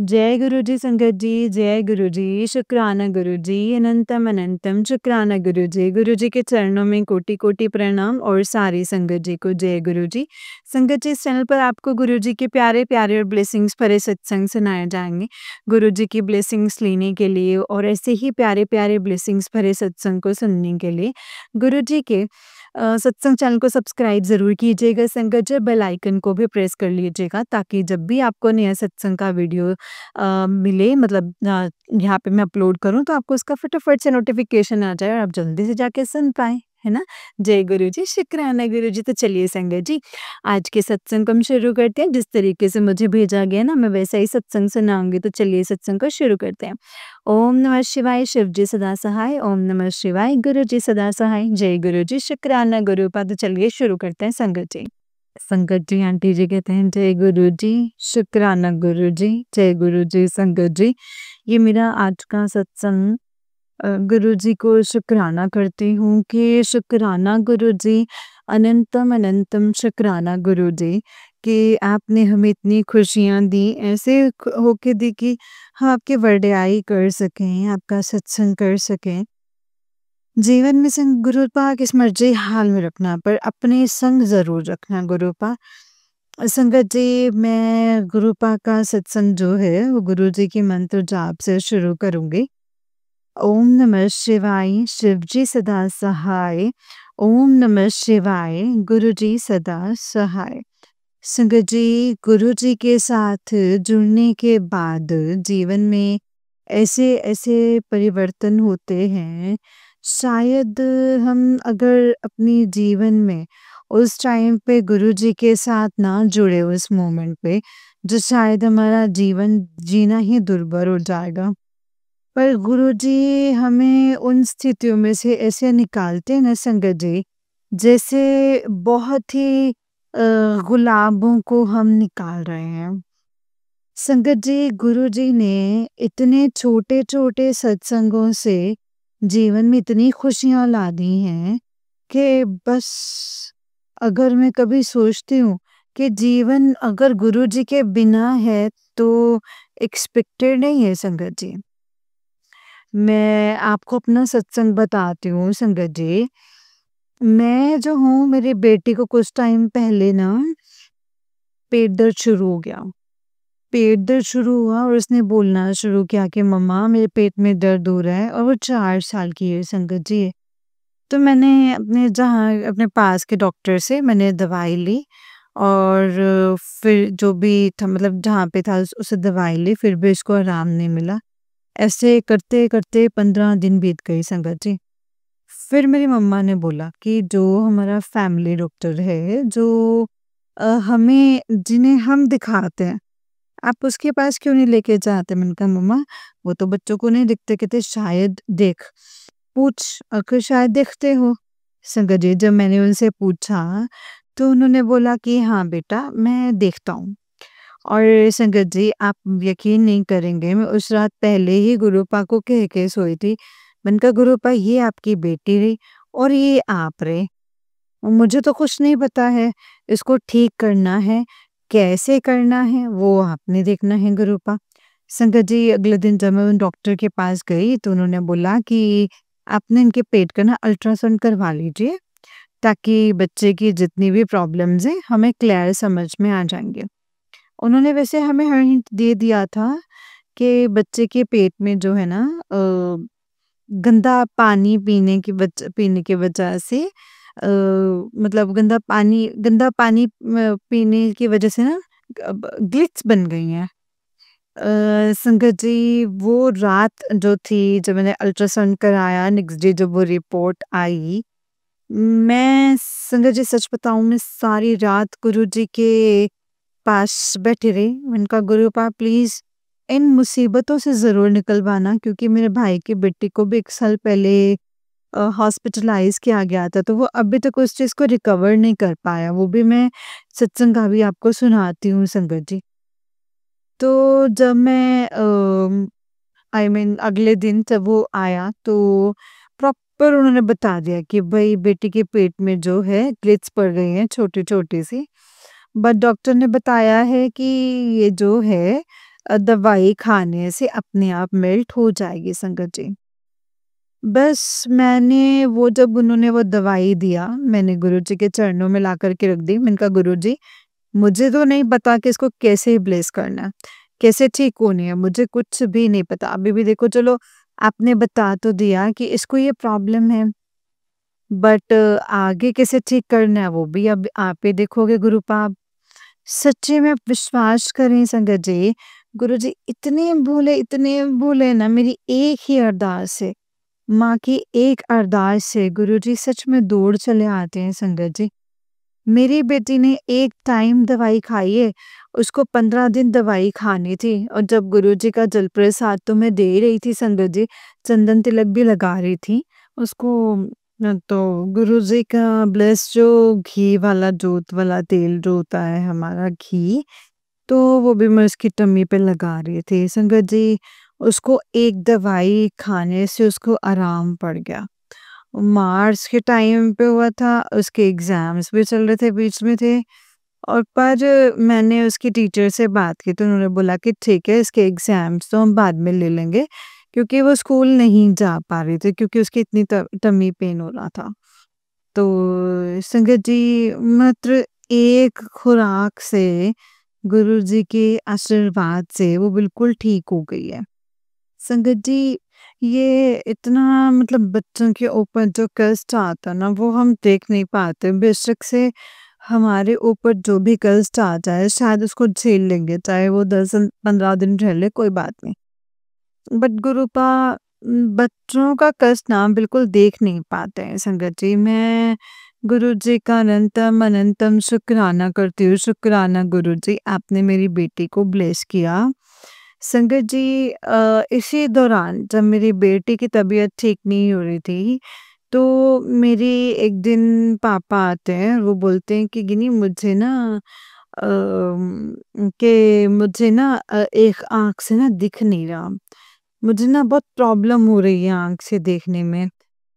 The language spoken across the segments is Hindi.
जय गुरु जी संगत जी, जय गुरु जी, शुक्राना गुरु जी, अनंतम अनंतम शुक्राना गुरु जी। गुरु जी के चरणों में कोटि-कोटि प्रणाम और सारी संगत जी को जय गुरु जी। संगत जी, इस चैनल पर आपको गुरु जी के प्यारे-प्यारे और ब्लेसिंग्स भरे सत्संग सुनाए जाएँगे। गुरु जी की ब्लेसिंग्स लेने के लिए और ऐसे ही प्यारे-प्यारे ब्लेसिंग्स भरे सत्संग को सुनने के लिए गुरु जी के सत्संग चैनल को सब्सक्राइब ज़रूर कीजिएगा संगत जी, बेल आइकन को भी प्रेस कर लीजिएगा ताकि जब भी आपको नया सत्संग का वीडियो मिले मतलब यहाँ पे मैं अपलोड करूँ तो आपको उसका फटाफट से नोटिफ़िकेशन आ जाए और आप जल्दी से जाके सुन पाएँ, है ना? जय गुरु जी, शुक्राना गुरु जी। तो चलिए संगत जी, आज के सत्संग को हम शुरू करते हैं। जिस तरीके से मुझे भेजा गया ना, मैं वैसा ही सत्संग सुनाऊँगी, तो चलिए सत्संग को शुरू करते हैं। ओम नमः शिवाय, शिव जी सदा सहाय, ओम नमः शिवाय, गुरु जी सदा सहाय, जय गुरु जी, शुक्राना गुरु पा। तो चलिए शुरू करते हैं संगत जी। संगत जी, आंटी जी कहते हैं जय गुरु जी, शुक्राना गुरु जी, जय गुरु जी संगत जी। ये मेरा आज का सत्संग गुरु जी को शुक्राना करती हूँ कि शुक्राना गुरु जी, अनंतम अनंतम शुक्राना गुरु जी कि आपने हमें इतनी खुशियाँ दी, ऐसे होके दी कि हम आपकी वरदयाई कर सकें, आपका सत्संग कर सकें। जीवन में संग गुरु पा किस मर्जी हाल में रखना पर अपने संग ज़रूर रखना गुरु पा। संगत जी, मैं गुरु पा का सत्संग जो है वो गुरु जी की मंत्र जाप से शुरू करूँगी। ओम नमः शिवाय, शिव जी सदा सहाय, ओम नमः शिवाय, गुरु जी सदा सहाय। संगत जी, गुरु जी के साथ जुड़ने के बाद जीवन में ऐसे-ऐसे परिवर्तन होते हैं, शायद हम अगर अपनी जीवन में उस टाइम पे गुरु जी के साथ ना जुड़े उस मोमेंट पे, जो शायद हमारा जीवन जीना ही दुर्भर हो जाएगा। पर गुरु जी हमें उन स्थितियों में से ऐसे निकालते हैं ना संगत जी, जैसे बहुत ही गुलाबों को हम निकाल रहे हैं। संगत जी, गुरु जी ने इतने छोटे-छोटे सत्संगों से जीवन में इतनी खुशियाँ ला दी हैं कि बस अगर मैं कभी सोचती हूँ कि जीवन अगर गुरु जी के बिना है तो एक्सपेक्टेड नहीं है संगत जी। मैं आपको अपना सत्संग बताती हूँ संगत जी। मैं जो हूँ मेरी बेटी को कुछ टाइम पहले ना पेट दर्द शुरू हो गया। पेट दर्द शुरू हुआ और उसने बोलना शुरू किया कि मम्मा मेरे पेट में दर्द हो रहा है और वो 4 साल की है संगत जी। तो मैंने अपने पास के डॉक्टर से मैंने दवाई ली और फिर जो भी था मतलब जहाँ पे था उसे दवाई ली फिर भी उसको आराम नहीं मिला। ऐसे करते-करते 15 दिन बीत गए संगत जी। फिर मेरी मम्मा ने बोला कि जो हमारा फैमिली डॉक्टर है जो हमें जिन्हें हम दिखाते हैं, आप उसके पास क्यों नहीं लेके जाते? मैंने कहा मम्मा वो तो बच्चों को नहीं दिखते, कहते शायद देख, पूछ अगर शायद देखते हो। संगत जी, जब मैंने उनसे पूछा तो उन्होंने बोला कि हाँ बेटा मैं देखता हूँ। और संगत जी, आप यकीन नहीं करेंगे, मैं उस रात पहले ही गुरुपा को कह के सोई थी। मैंने कहा गुरुपा ये आपकी बेटी रही और ये आप रहे, मुझे तो कुछ नहीं पता है, इसको ठीक करना है, कैसे करना है वो आपने देखना है गुरुपा। संगत जी, अगले दिन जब मैं उन डॉक्टर के पास गई तो उन्होंने बोला कि आपने इनके पेट का ना अल्ट्रासाउंड करवा लीजिए ताकि बच्चे की जितनी भी प्रॉब्लम्स हैं हमें क्लियर समझ में आ जाएंगे। उन्होंने वैसे हमें हिंट दे दिया था कि बच्चे के पेट में जो है ना गंदा पानी पीने की वजह से मतलब गंदा पानी पीने की वजह से ना ग्लिट्स बन गई हैं। संगत जी, वो रात जो थी जब मैंने अल्ट्रासाउंड कराया नेक्स्ट डे जब वो रिपोर्ट आई, मैं संगत जी सच बताऊं मैं सारी रात गुरु जी के पास बैठी रही। मैंने कहा गुरुपा प्लीज इन मुसीबतों से ज़रूर निकलवाना क्योंकि मेरे भाई की बेटी को भी 1 साल पहले हॉस्पिटलाइज़ किया गया था, तो वो अभी तक उस चीज़ को रिकवर नहीं कर पाया। वो भी मैं सत्संग का भी आपको सुनाती हूँ संगत जी। तो जब मैं आई मीन अगले दिन जब वो आया तो प्रॉपर उन्होंने बता दिया कि भई बेटी के पेट में जो है ग्लिट्स पड़ गई हैं छोटी-छोटी सी। बट डॉक्टर ने बताया है कि ये जो है दवाई खाने से अपने आप मेल्ट हो जाएगी संगत जी। बस मैंने वो जब उन्होंने वो दवाई दिया, मैंने गुरुजी के चरणों में ला कर के रख दी। मैंने कहा गुरुजी, मुझे तो नहीं पता कि इसको कैसे ब्लेस करना है, कैसे ठीक होनी है, मुझे कुछ भी नहीं पता। अभी भी देखो, चलो आपने बता तो दिया कि इसको ये प्रॉब्लम है, बट आगे कैसे ठीक करना है वो भी अब आप ही देखोगे गुरुपाप। सच्ची में विश्वास करें संगत जी, गुरुजी इतने भोले ना, मेरी एक ही अरदास है, माँ की एक अरदास से गुरुजी सच में दौड़ चले आते हैं संगत जी। मेरी बेटी ने एक टाइम दवाई खाई है, उसको 15 दिन दवाई खानी थी और जब गुरुजी का जल प्रसाद तो मैं दे रही थी संगत जी, चंदन तिलक भी लगा रही थी उसको। तो गुरुजी का ब्लेस जो घी वाला जोत वाला तेल जो होता है हमारा घी, तो वो भी मैं उसकी टम्मी पे लगा रही थी संगत जी। उसको एक दवाई खाने से उसको आराम पड़ गया। मार्च के टाइम पे हुआ था, उसके एग्ज़ाम्स भी चल रहे थे, बीच में थे। और पर मैंने उसकी टीचर से बात की तो उन्होंने बोला कि ठीक है, इसके एग्ज़ाम्स तो हम बाद में ले लेंगे, क्योंकि वो स्कूल नहीं जा पा रही थी क्योंकि उसकी इतनी टमी पेन हो रहा था। तो संगत जी, मात्र एक खुराक से, गुरुजी के आशीर्वाद से वो बिल्कुल ठीक हो गई है। संगत जी, ये इतना मतलब बच्चों के ऊपर जो कष्ट आता ना, वो हम देख नहीं पाते। बेशक से हमारे ऊपर जो भी कष्ट आ जाए, शायद उसको झेल लेंगे, चाहे वो 10-15 दिन रह ले, कोई बात नहीं। बट बच्चों का कष्ट ना बिल्कुल देख नहीं पाते हैं संगत जी। मैं गुरुजी का अनंतम अनंतम शुक्राना करती हूँ। शुक्राना गुरुजी, आपने मेरी बेटी को ब्लेस किया। संगत जी, इसी दौरान जब मेरी बेटी की तबीयत ठीक नहीं हो रही थी, तो मेरी एक दिन पापा आते हैं, वो बोलते हैं कि गिनी मुझे ना एक आँख से ना दिख नहीं रहा। मुझे ना बहुत प्रॉब्लम हो रही है आँख से देखने में।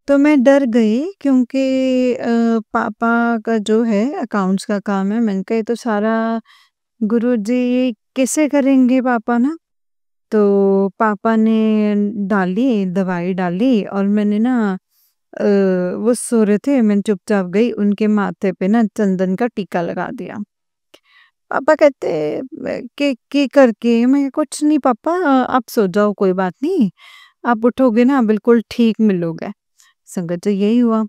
तो मैं डर गई क्योंकि पापा का जो है अकाउंट्स का काम है। मैंने कहा ये तो सारा गुरुजी कैसे करेंगे पापा ना? तो पापा ने डाली, दवाई डाली और मैंने ना वो सो रहे थे, मैं चुपचाप गई उनके माथे पे ना चंदन का टीका लगा दिया। पापा कहते कि करके? मैं कुछ नहीं पापा, आप सो जाओ, कोई बात नहीं, आप उठोगे ना बिल्कुल ठीक मिलोगे। संगत तो यही हुआ।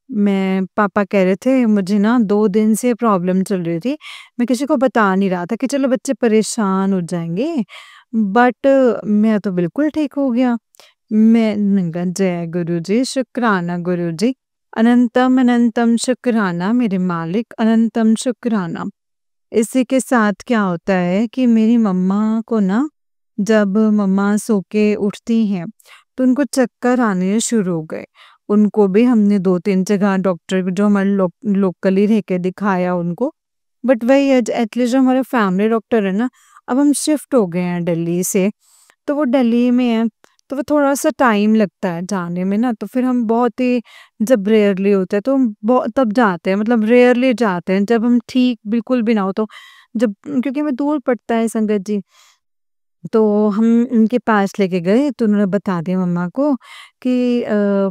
मैं पापा कह रहे थे मुझे ना 2 दिन से प्रॉब्लम चल रही थी। मैं किसी को बता नहीं रहा था कि चलो बच्चे परेशान हो जाएँगे, बट मैं तो बिल्कुल ठीक हो गया। मैंने कहा जय गुरुजी, शुक्राना गुरुजी, अनंतम अनंतम शुक्राना मेरे मालिक, अनंतम शुक्राना। इसी के साथ क्या होता है कि मेरी मम्मा को ना, जब मम्मा सो के उठती हैं, तो उनको चक्कर आने शुरू हो गए। उनको भी हमने 2-3 जगह डॉक्टर जो हमारे लोकली रह के दिखाया उनको। बट वही है, एटलीस्ट जो हमारे फैमिली डॉक्टर है ना, अब हम शिफ्ट हो गए हैं दिल्ली से, तो वो दिल्ली में है, तो वो थोड़ा-सा टाइम लगता है जाने में ना, तो फिर हम बहुत ही, जब रेयरली होता है तो हम तब जाते हैं, मतलब रेयरली जाते हैं, जब हम ठीक बिल्कुल भी ना हो तो, जब क्योंकि हमें दूर पड़ता है संगत जी। तो हम उनके पास लेके गए तो उन्होंने बता दिया मम्मा को कि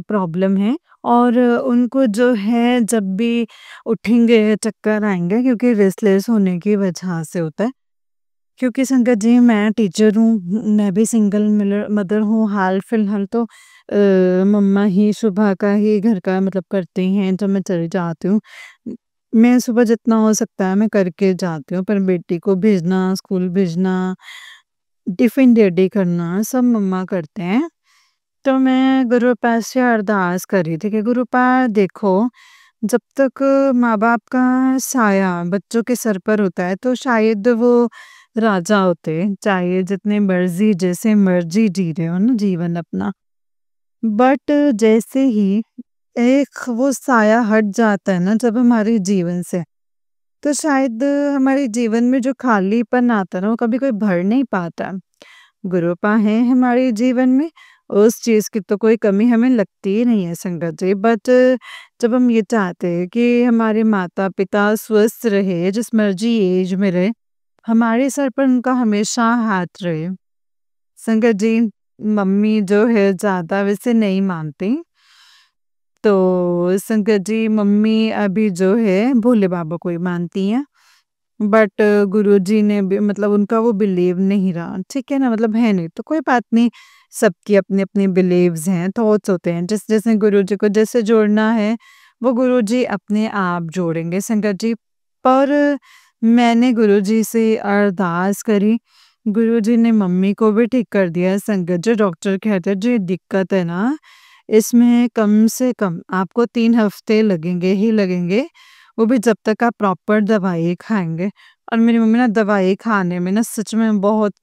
प्रॉब्लम है और उनको जो है जब भी उठेंगे चक्कर आएँगे, क्योंकि रेस्टलेस होने की वजह से होता है। क्योंकि संगत जी, मैं टीचर हूँ, मैं भी सिंगल मदर हूँ, हाल फिलहाल तो मम्मा ही सुबह का ही घर का मतलब करती हैं जब मैं चली जाती हूँ। मैं सुबह जितना हो सकता है मैं करके जाती हूँ, पर बेटी को भेजना, स्कूल भेजना, टिफ़िन रेडी करना सब मम्मा करते हैं। तो मैं गुरुपाद से अरदास कर रही थी कि गुरुपाद देखो, जब तक माँ-बाप का साया बच्चों के सर पर होता है तो शायद वो राजा होते, चाहे जितने मर्ज़ी जैसे मर्ज़ी जी रहे हो ना जीवन अपना। बट जैसे ही एक वो साया हट जाता है ना जब हमारे जीवन से, तो शायद हमारे जीवन में जो खालीपन आता है ना, वो कभी कोई भर नहीं पाता। गुरुपा है हमारे जीवन में, उस चीज़ की तो कोई कमी हमें लगती ही नहीं है संगत जी। बट जब हम ये चाहते हैं कि हमारे माता-पिता स्वस्थ रहे, जिस मर्ज़ी एज में रहे, हमारे सर पर उनका हमेशा हाथ रहे। संगत जी, मम्मी जो है ज़्यादा वैसे नहीं मानती। तो संगत जी, मम्मी अभी जो है भोले बाबा को ही मानती हैं। बट गुरुजी ने भी मतलब उनका वो बिलीव नहीं रहा, ठीक है ना? मतलब है नहीं, तो कोई बात नहीं, सबकी अपनी-अपनी बिलीव्स हैं, थॉट्स होते हैं। जिसने गुरुजी को जैसे जोड़ना है, वो गुरुजी अपने आप जोड़ेंगे संगत जी। पर मैंने गुरुजी से अरदास करी, गुरुजी ने मम्मी को भी ठीक कर दिया संगत जी। डॉक्टर कहते हैं, "जो ये दिक्कत है ना, इसमें कम से कम आपको 3 हफ्ते लगेंगे ही लगेंगे, वो भी जब तक आप प्रॉपर दवाई खाएँगे।" और मेरी मम्मी ना दवाई खाने में ना सच में बहुत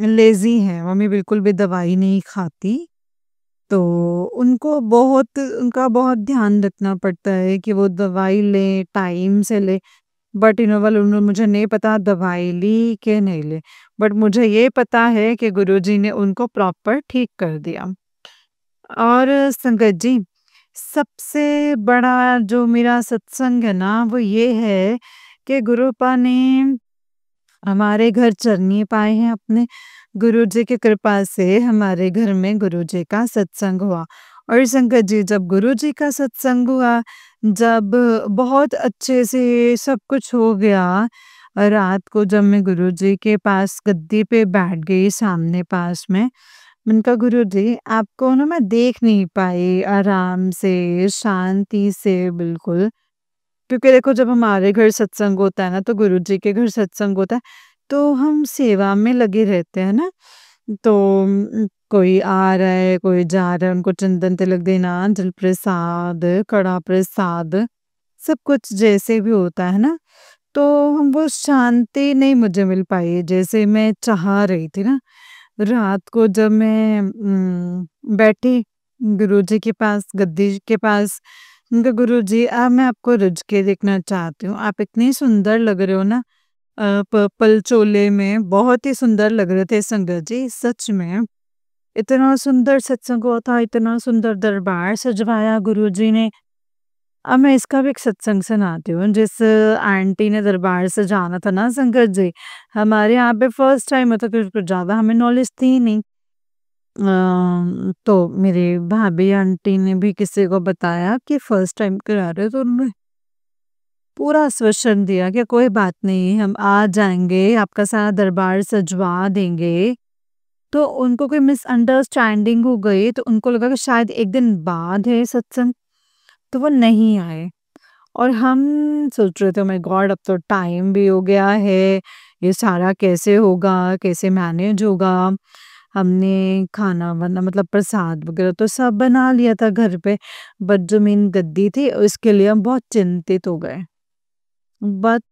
लेज़ी हैं, मम्मी बिल्कुल भी दवाई नहीं खाती। तो उनका बहुत ध्यान रखना पड़ता है कि वो दवाई लें, टाइम से लें। बट मुझे नहीं पता दवाई ली कि नहीं ली। बट मुझे ये पता है कि गुरुजी ने उनको प्रॉपर ठीक कर दिया। और संगत जी, सबसे बड़ा जो मेरा सत्संग है ना, वो ये है कि गुरुपा ने हमारे घर चरनी पाए हैं अपने। गुरुजी की कृपा से हमारे घर में गुरुजी का सत्संग हुआ। और संगत जी, जब गुरुजी का सत्संग हुआ, जब बहुत अच्छे से सब कुछ हो गया, रात को जब मैं गुरुजी के पास गद्दी पे बैठ गई सामने पास में, मैंने कहा गुरुजी आपको ना मैं देख नहीं पाई आराम से, शांति से बिल्कुल। क्योंकि देखो जब हमारे घर सत्संग होता है ना, तो गुरुजी के घर सत्संग होता है, तो हम सेवा में लगे रहते हैं ना। तो कोई आ रहा है, कोई जा रहा है, उनको चंदन तिलक देना, जल प्रसाद, कड़ा प्रसाद, सब कुछ जैसे भी होता है ना, तो हम वो शांति नहीं मुझे मिल पाई जैसे मैं चाह रही थी ना। रात को जब मैं बैठी गुरुजी के पास, गद्दी के पास, उनका गुरुजी अब मैं आपको रज के देखना चाहती हूँ। आप इतनी सुंदर लग रहे हो ना पर्पल चोले में, बहुत ही सुंदर लग रहे थे संगत जी, सच में। इतना सुंदर सत्संग हुआ था, इतना सुंदर दरबार सजवाया गुरुजी ने। अब मैं इसका भी एक सत्संग सुनाती हूँ, जिस आंटी ने दरबार सजाना था ना संगत जी, हमारे यहाँ पे फर्स्ट टाइम होता, कुछ ज़्यादा हमें नॉलेज थी नहीं। तो मेरे भाभी आंटी ने भी किसी को बताया कि फर्स्ट टाइम करा रहे हो, तो उन्होंने पूरा आश्वासन दिया कि कोई बात नहीं, हम आ जाएँगे, आपका सारा दरबार सजवा देंगे। तो उनको कोई मिसअंडरस्टैंडिंग हो गई, तो उनको लगा कि शायद 1 दिन बाद है सत्संग, तो वो नहीं आए। और हम सोच रहे थे, ओह माय गॉड! अब तो टाइम भी हो गया है, ये सारा कैसे होगा, कैसे मैनेज होगा? हमने खाना-वाना मतलब प्रसाद वगैरह तो सब बना लिया था घर पे, बट जो मेन गद्दी थी, उसके लिए हम बहुत चिंतित हो गए। बट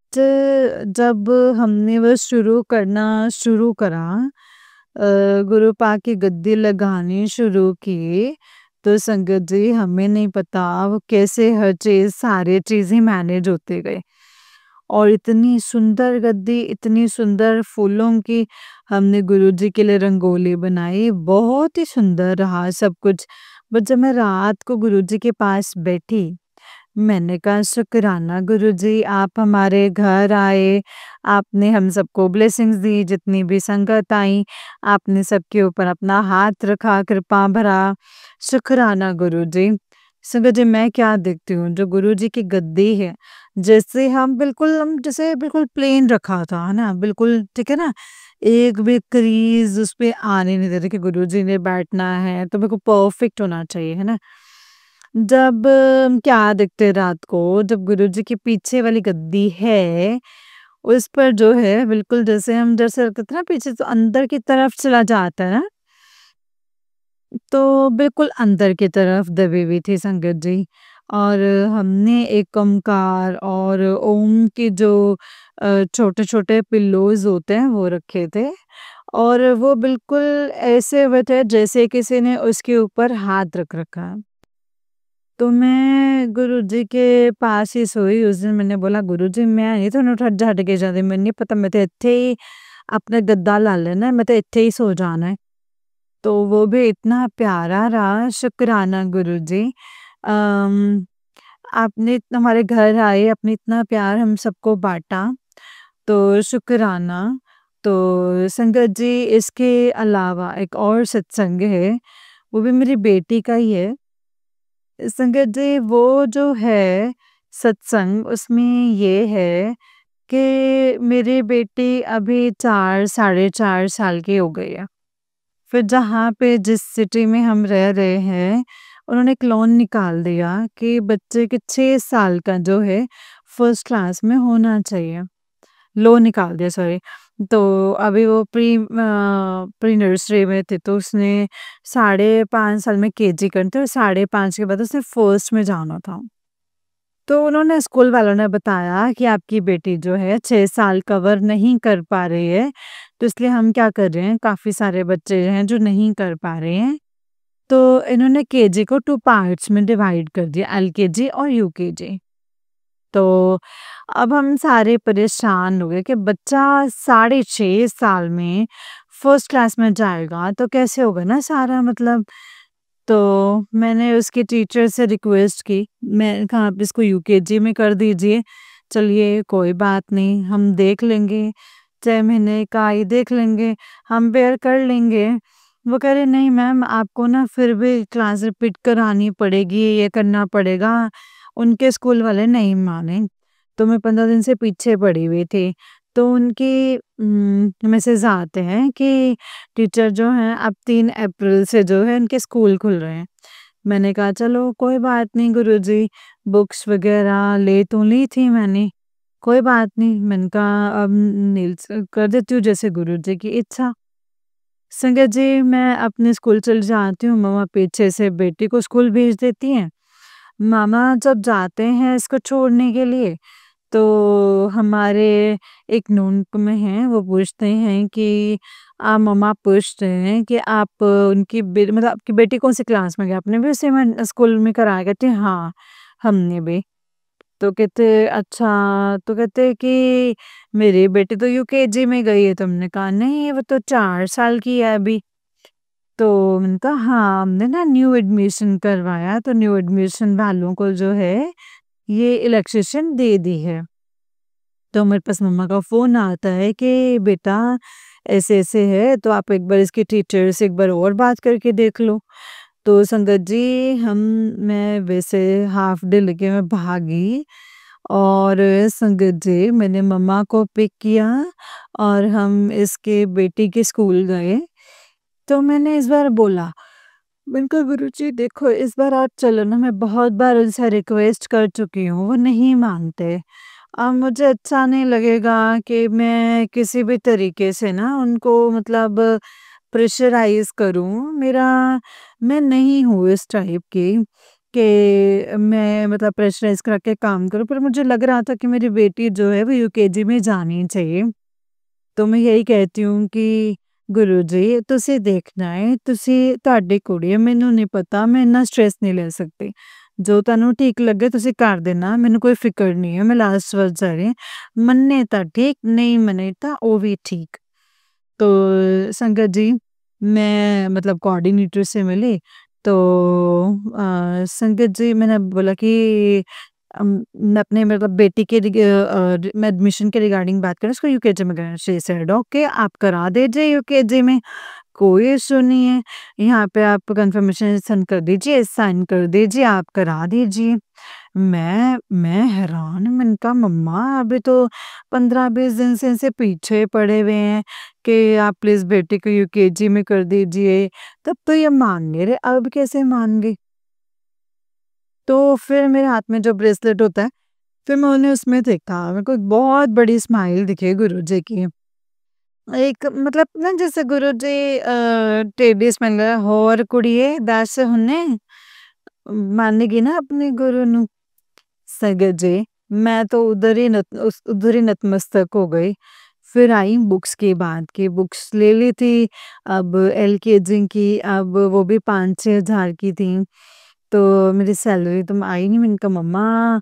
जब हमने वो शुरू करा, गुरु पा की गद्दी लगानी शुरू की, तो संगत जी हमें नहीं पता वो कैसे हर चीज़ सारी चीज़ें मैनेज होते गए। और इतनी सुंदर गद्दी, इतनी सुंदर फूलों की हमने गुरुजी के लिए रंगोली बनाई, बहुत ही सुंदर रहा सब कुछ। बट जब मैं रात को गुरुजी के पास बैठी, मैंने कहा शुक्राना गुरुजी आप हमारे घर आए, आपने हम सबको ब्लेसिंग्स दी, जितनी भी संगत आई, आपने सबके ऊपर अपना हाथ रखा, कृपा भरा, शुक्राना गुरुजी। संगत जी मैं क्या देखती हूँ, जो गुरुजी की गद्दी है, जैसे हम जैसे बिल्कुल प्लेन रखा था, है ना? बिल्कुल ठीक है ना? एक भी क्रीज़ उसपे आने नहीं देते कि गुरुजी ने बैठना है, तो बिल्कुल परफेक्ट होना चाहिए, है ना? जब क्या देखते हैं रात को, जब गुरुजी के पीछे वाली गद्दी है, उस पर जो है बिल्कुल जैसे हम जैसे कहते हैं ना पीछे तो अंदर की तरफ चला जाता है ना, तो बिल्कुल अंदर की तरफ दबी हुई थी संगत जी। और हमने एक ओमकार और ओम के जो छोटे-छोटे पिल्लोज़ होते हैं वो रखे थे और वो बिल्कुल ऐसे हुए थे जैसे किसी ने उसके ऊपर हाथ रख रखा है। तो मैं गुरुजी के पास ही सोई उस दिन। मैंने बोला गुरुजी मैं नहीं ਤੁਹਾਨੂੰ ਛੱਡ ਕੇ ਜਾਂਦੀ, ਮੈਨੂੰ ਨਹੀਂ पता, मैं तो ਇੱਥੇ ही अपना गद्दा ला लेना है, मैं तो ਇੱਥੇ ही सो जाना है। तो वो भी इतना प्यारा रहा, शुक्राना गुरुजी। अम, आपने इतना हमारे घर आए, आपने इतना प्यार हम सबको बाँटा तो शुक्राना। तो संगत जी इसके अलावा एक और सत्संग है, वो भी मेरी बेटी का ही है। संगत जी वो जो है सत्संग उसमें ये है कि मेरी बेटी अभी 4 साढ़े 4 साल की हो गई है। फिर जहाँ पे जिस सिटी में हम रह रहे हैं, उन्होंने एक लोन निकाल दिया कि बच्चे के 6 साल का जो है फर्स्ट क्लास में होना चाहिए। लोन निकाल दिया सॉरी। तो अभी वो प्री नर्सरी में थे तो उसने साढ़े 5 साल में केजी करनी थी और साढ़े 5 के बाद उसने फर्स्ट में जाना था। तो उन्होंने स्कूल वालों ने बताया कि आपकी बेटी जो है 6 साल कवर नहीं कर पा रही है, तो इसलिए हम क्या कर रहे हैं, काफ़ी सारे बच्चे हैं जो नहीं कर पा रहे हैं, तो इन्होंने केजी को 2 पार्ट्स में डिवाइड कर दिया, एलकेजी और यूकेजी। तो अब हम सारे परेशान हो गए कि बच्चा साढ़े 6 साल में फर्स्ट क्लास में जाएगा, तो कैसे होगा ना सारा मतलब। तो मैंने उसकी टीचर से रिक्वेस्ट की, मैंने कहा आप इसको यूकेजी में कर दीजिए। चलिए कोई बात नहीं, हम देख लेंगे, 6 महीने का ही देख लेंगे, हम बेयर कर लेंगे। वो कह रहे नहीं मैम आपको ना फिर भी क्लास रिपीट करानी पड़ेगी, ये करना पड़ेगा। उनके स्कूल वाले नहीं माने, तो मैं 15 दिन से पीछे पड़ी हुई थी। तो उनकी मैसेज आते हैं कि टीचर जो हैं अब 3 अप्रैल से जो है उनके स्कूल खुल रहे हैं। मैंने कहा चलो कोई बात नहीं गुरुजी, बुक्स वगैरह ले तो ली थी मैंने, कोई बात नहीं। मैंने कहा अब नील्स कर देती हूँ जैसे गुरुजी की इच्छा। संगत जी मैं अपने स्कूल चली जाती हूँ, मम्मा पीछे से बेटी को स्कूल भेज देती हैं। मामा जब जाते हैं इसको छोड़ने के लिए, तो हमारे एक नून में हैं, वो पूछते हैं कि मम्मा पूछ रहे हैं कि आप उनकी मतलब आपकी बेटी कौन-सी क्लास में गई? आपने भी उसे में स्कूल में कराया? कहती हैं, "हाँ, हमने भी।" तो कहते अच्छा, तो कहते कि मेरी बेटी तो यूकेजी में गई है। तो हमने कहा नहीं वो तो 4 साल की है अभी। तो मैंने कहा हाँ, हमने ना न्यू एडमिशन करवाया, तो न्यू एडमिशन वालों को जो है ये रिलैक्सेशन दे दी है। तो मेरे पास मम्मा का फ़ोन आता है कि बेटा ऐसे-ऐसे है, तो आप एक बार इसकी टीचर से एक बार और बात करके देख लो। तो संगत जी मैं वैसे हाफ डे लेके मैं भागी और संगत जी मैंने मम्मा को पिक किया और हम इसके बेटी के स्कूल गए। तो मैंने इस बार बोला, मैंने कहा गुरुजी देखो इस बार आप चलो ना, मैं बहुत बार उनसे रिक्वेस्ट कर चुकी हूँ, वो नहीं मानते। अब मुझे अच्छा नहीं लगेगा कि मैं किसी भी तरीके से ना उनको मतलब प्रेशराइज़ करूँ। मैं नहीं हूँ इस टाइप की कि मैं मतलब प्रेशराइज़ करके काम करूँ, पर मुझे लग रहा था कि मेरी बेटी जो है वो यूकेजी में जानी चाहिए। तो मैं यही कहती हूँ कि गुरुजी ਤੁਸੀਂ ਦੇਖਣਾ ਹੈ, ਤੁਸੀਂ ਤੁਹਾਡੀ ਕੁੜੀ ਹੈ, ਮੈਨੂੰ ਨਹੀਂ ਪਤਾ, ਮੈਂ ਇੰਨਾ ਸਟ੍ਰੈਸ ਨਹੀਂ ਲੈ ਸਕਦੀ। ਜੋ ਤੁਹਾਨੂੰ ਠੀਕ ਲੱਗੇ ਤੁਸੀਂ ਕਰ ਦੇਣਾ, ਮੈਨੂੰ ਕੋਈ ਫਿਕਰ नहीं है, मैं लास्ट वर्ष जा रही हूँ। मन्ने ਤਾਂ ठीक, नहीं मने ਤਾਂ ਉਹ भी ठीक। तो संगत जी मैं मतलब कोऑर्डिनेटर से मिली, तो संगत जी मैंने बोला कि मैं अपने मतलब बेटी के मैं एडमिशन के रिगार्डिंग बात करूँ, उसको यूकेजी में करना। शी सेड ओके आप करा दीजिए यूकेजी में, कोई इश्यू नहीं है। यहाँ पे आप कन्फर्मेशन सेंड कर दीजिए, साइन कर दीजिए, आप करा दीजिए। मैं हैरान, मैंने कहा मम्मा अभी तो 15-20 दिन से इनसे पीछे पड़े हुए हैं कि आप प्लीज़ बेटी को यूकेजी में कर दीजिए, तब तो ये मान नहीं रहे, अब कैसे मान गई? तो फिर मेरे हाथ में जो ब्रेसलेट होता है, फिर मैंने उसमें देखा, मेरे को एक बहुत बड़ी स्माइल दिखी गुरुजी की। एक मतलब ना जैसे गुरुजी टेढ़ी स्माइल होर कुड़िए दस हुन्ने मानेगी ना अपने गुरु नु। संगत जी मैं तो उधर ही नतमस्तक हो गई। फिर आई बुक्स की बात की, बुक्स ले ली थी, अब एलकेजी की, अब वो भी 5-6 हज़ार की थी। तो मेरी सैलरी तो आई नहीं, मैंने कहा मम्मा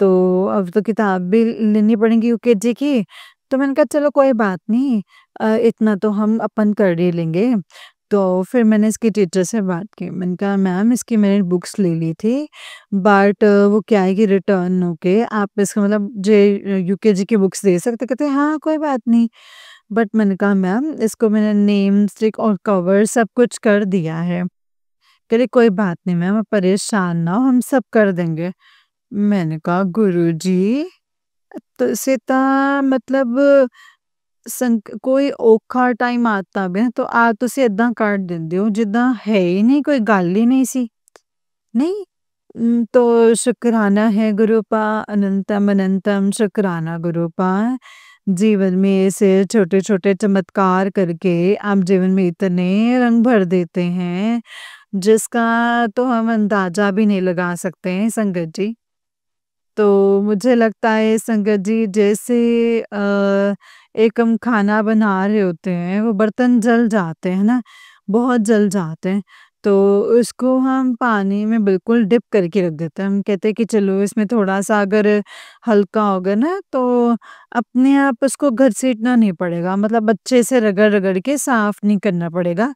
तो अब तो किताब भी लेनी पड़ेगी यूकेजी की। तो मैंने कहा चलो कोई बात नहीं, इतना तो हम अपन कर ही लेंगे। तो फिर मैंने इसकी टीचर से बात की। मैंने कहा मैम इसकी मैंने बुक्स ले ली थी बट वो क्या है कि रिटर्न होके आप इसका मतलब जे यूकेजी की बुक्स दे सकते? कहते हाँ, कोई बात नहीं। बट मैंने कहा मैम इसको मैंने नेम, स्टिक और कवर सब कुछ कर दिया है। कह रही कोई बात नहीं मैम, आप परेशान ना हो, हम सब कर देंगे। मैंने कहा गुरुजी ਤੁਸੀਂ ਤਾਂ ਮਤਲਬ ਕੋਈ ਔਖਾ ਟਾਈਮ ਆਤਾ ਪਿਆ ਤਾਂ ਆ ਤੁਸੀਂ ਏਦਾਂ ਕਰ ਦਿੰਦੇ ਹੋ ਜਿੱਦਾਂ ਹੈ ਹੀ ਨਹੀਂ, ਕੋਈ ਗੱਲ ਹੀ ਨਹੀਂ ਸੀ। नहीं तो शुक्राना है गुरुपा, अनंतम अनंतम शुक्राना गुरुपा। जीवन में ऐसे छोटे-छोटे चमत्कार करके आप जीवन में इतने रंग भर देते हैं, जिसका तो हम अंदाज़ा भी नहीं लगा सकते हैं संगत जी। तो मुझे लगता है संगत जी जैसे एक हम खाना बना रहे होते हैं, वो बर्तन जल जाते हैं ना, बहुत जल जाते हैं, तो उसको हम पानी में बिल्कुल डिप करके रख देते हैं। हम कहते हैं कि चलो इसमें थोड़ा-सा अगर हल्का होगा ना तो अपने आप उसको घसीटना नहीं पड़ेगा, मतलब अच्छे से रगड़-रगड़ के साफ नहीं करना पड़ेगा।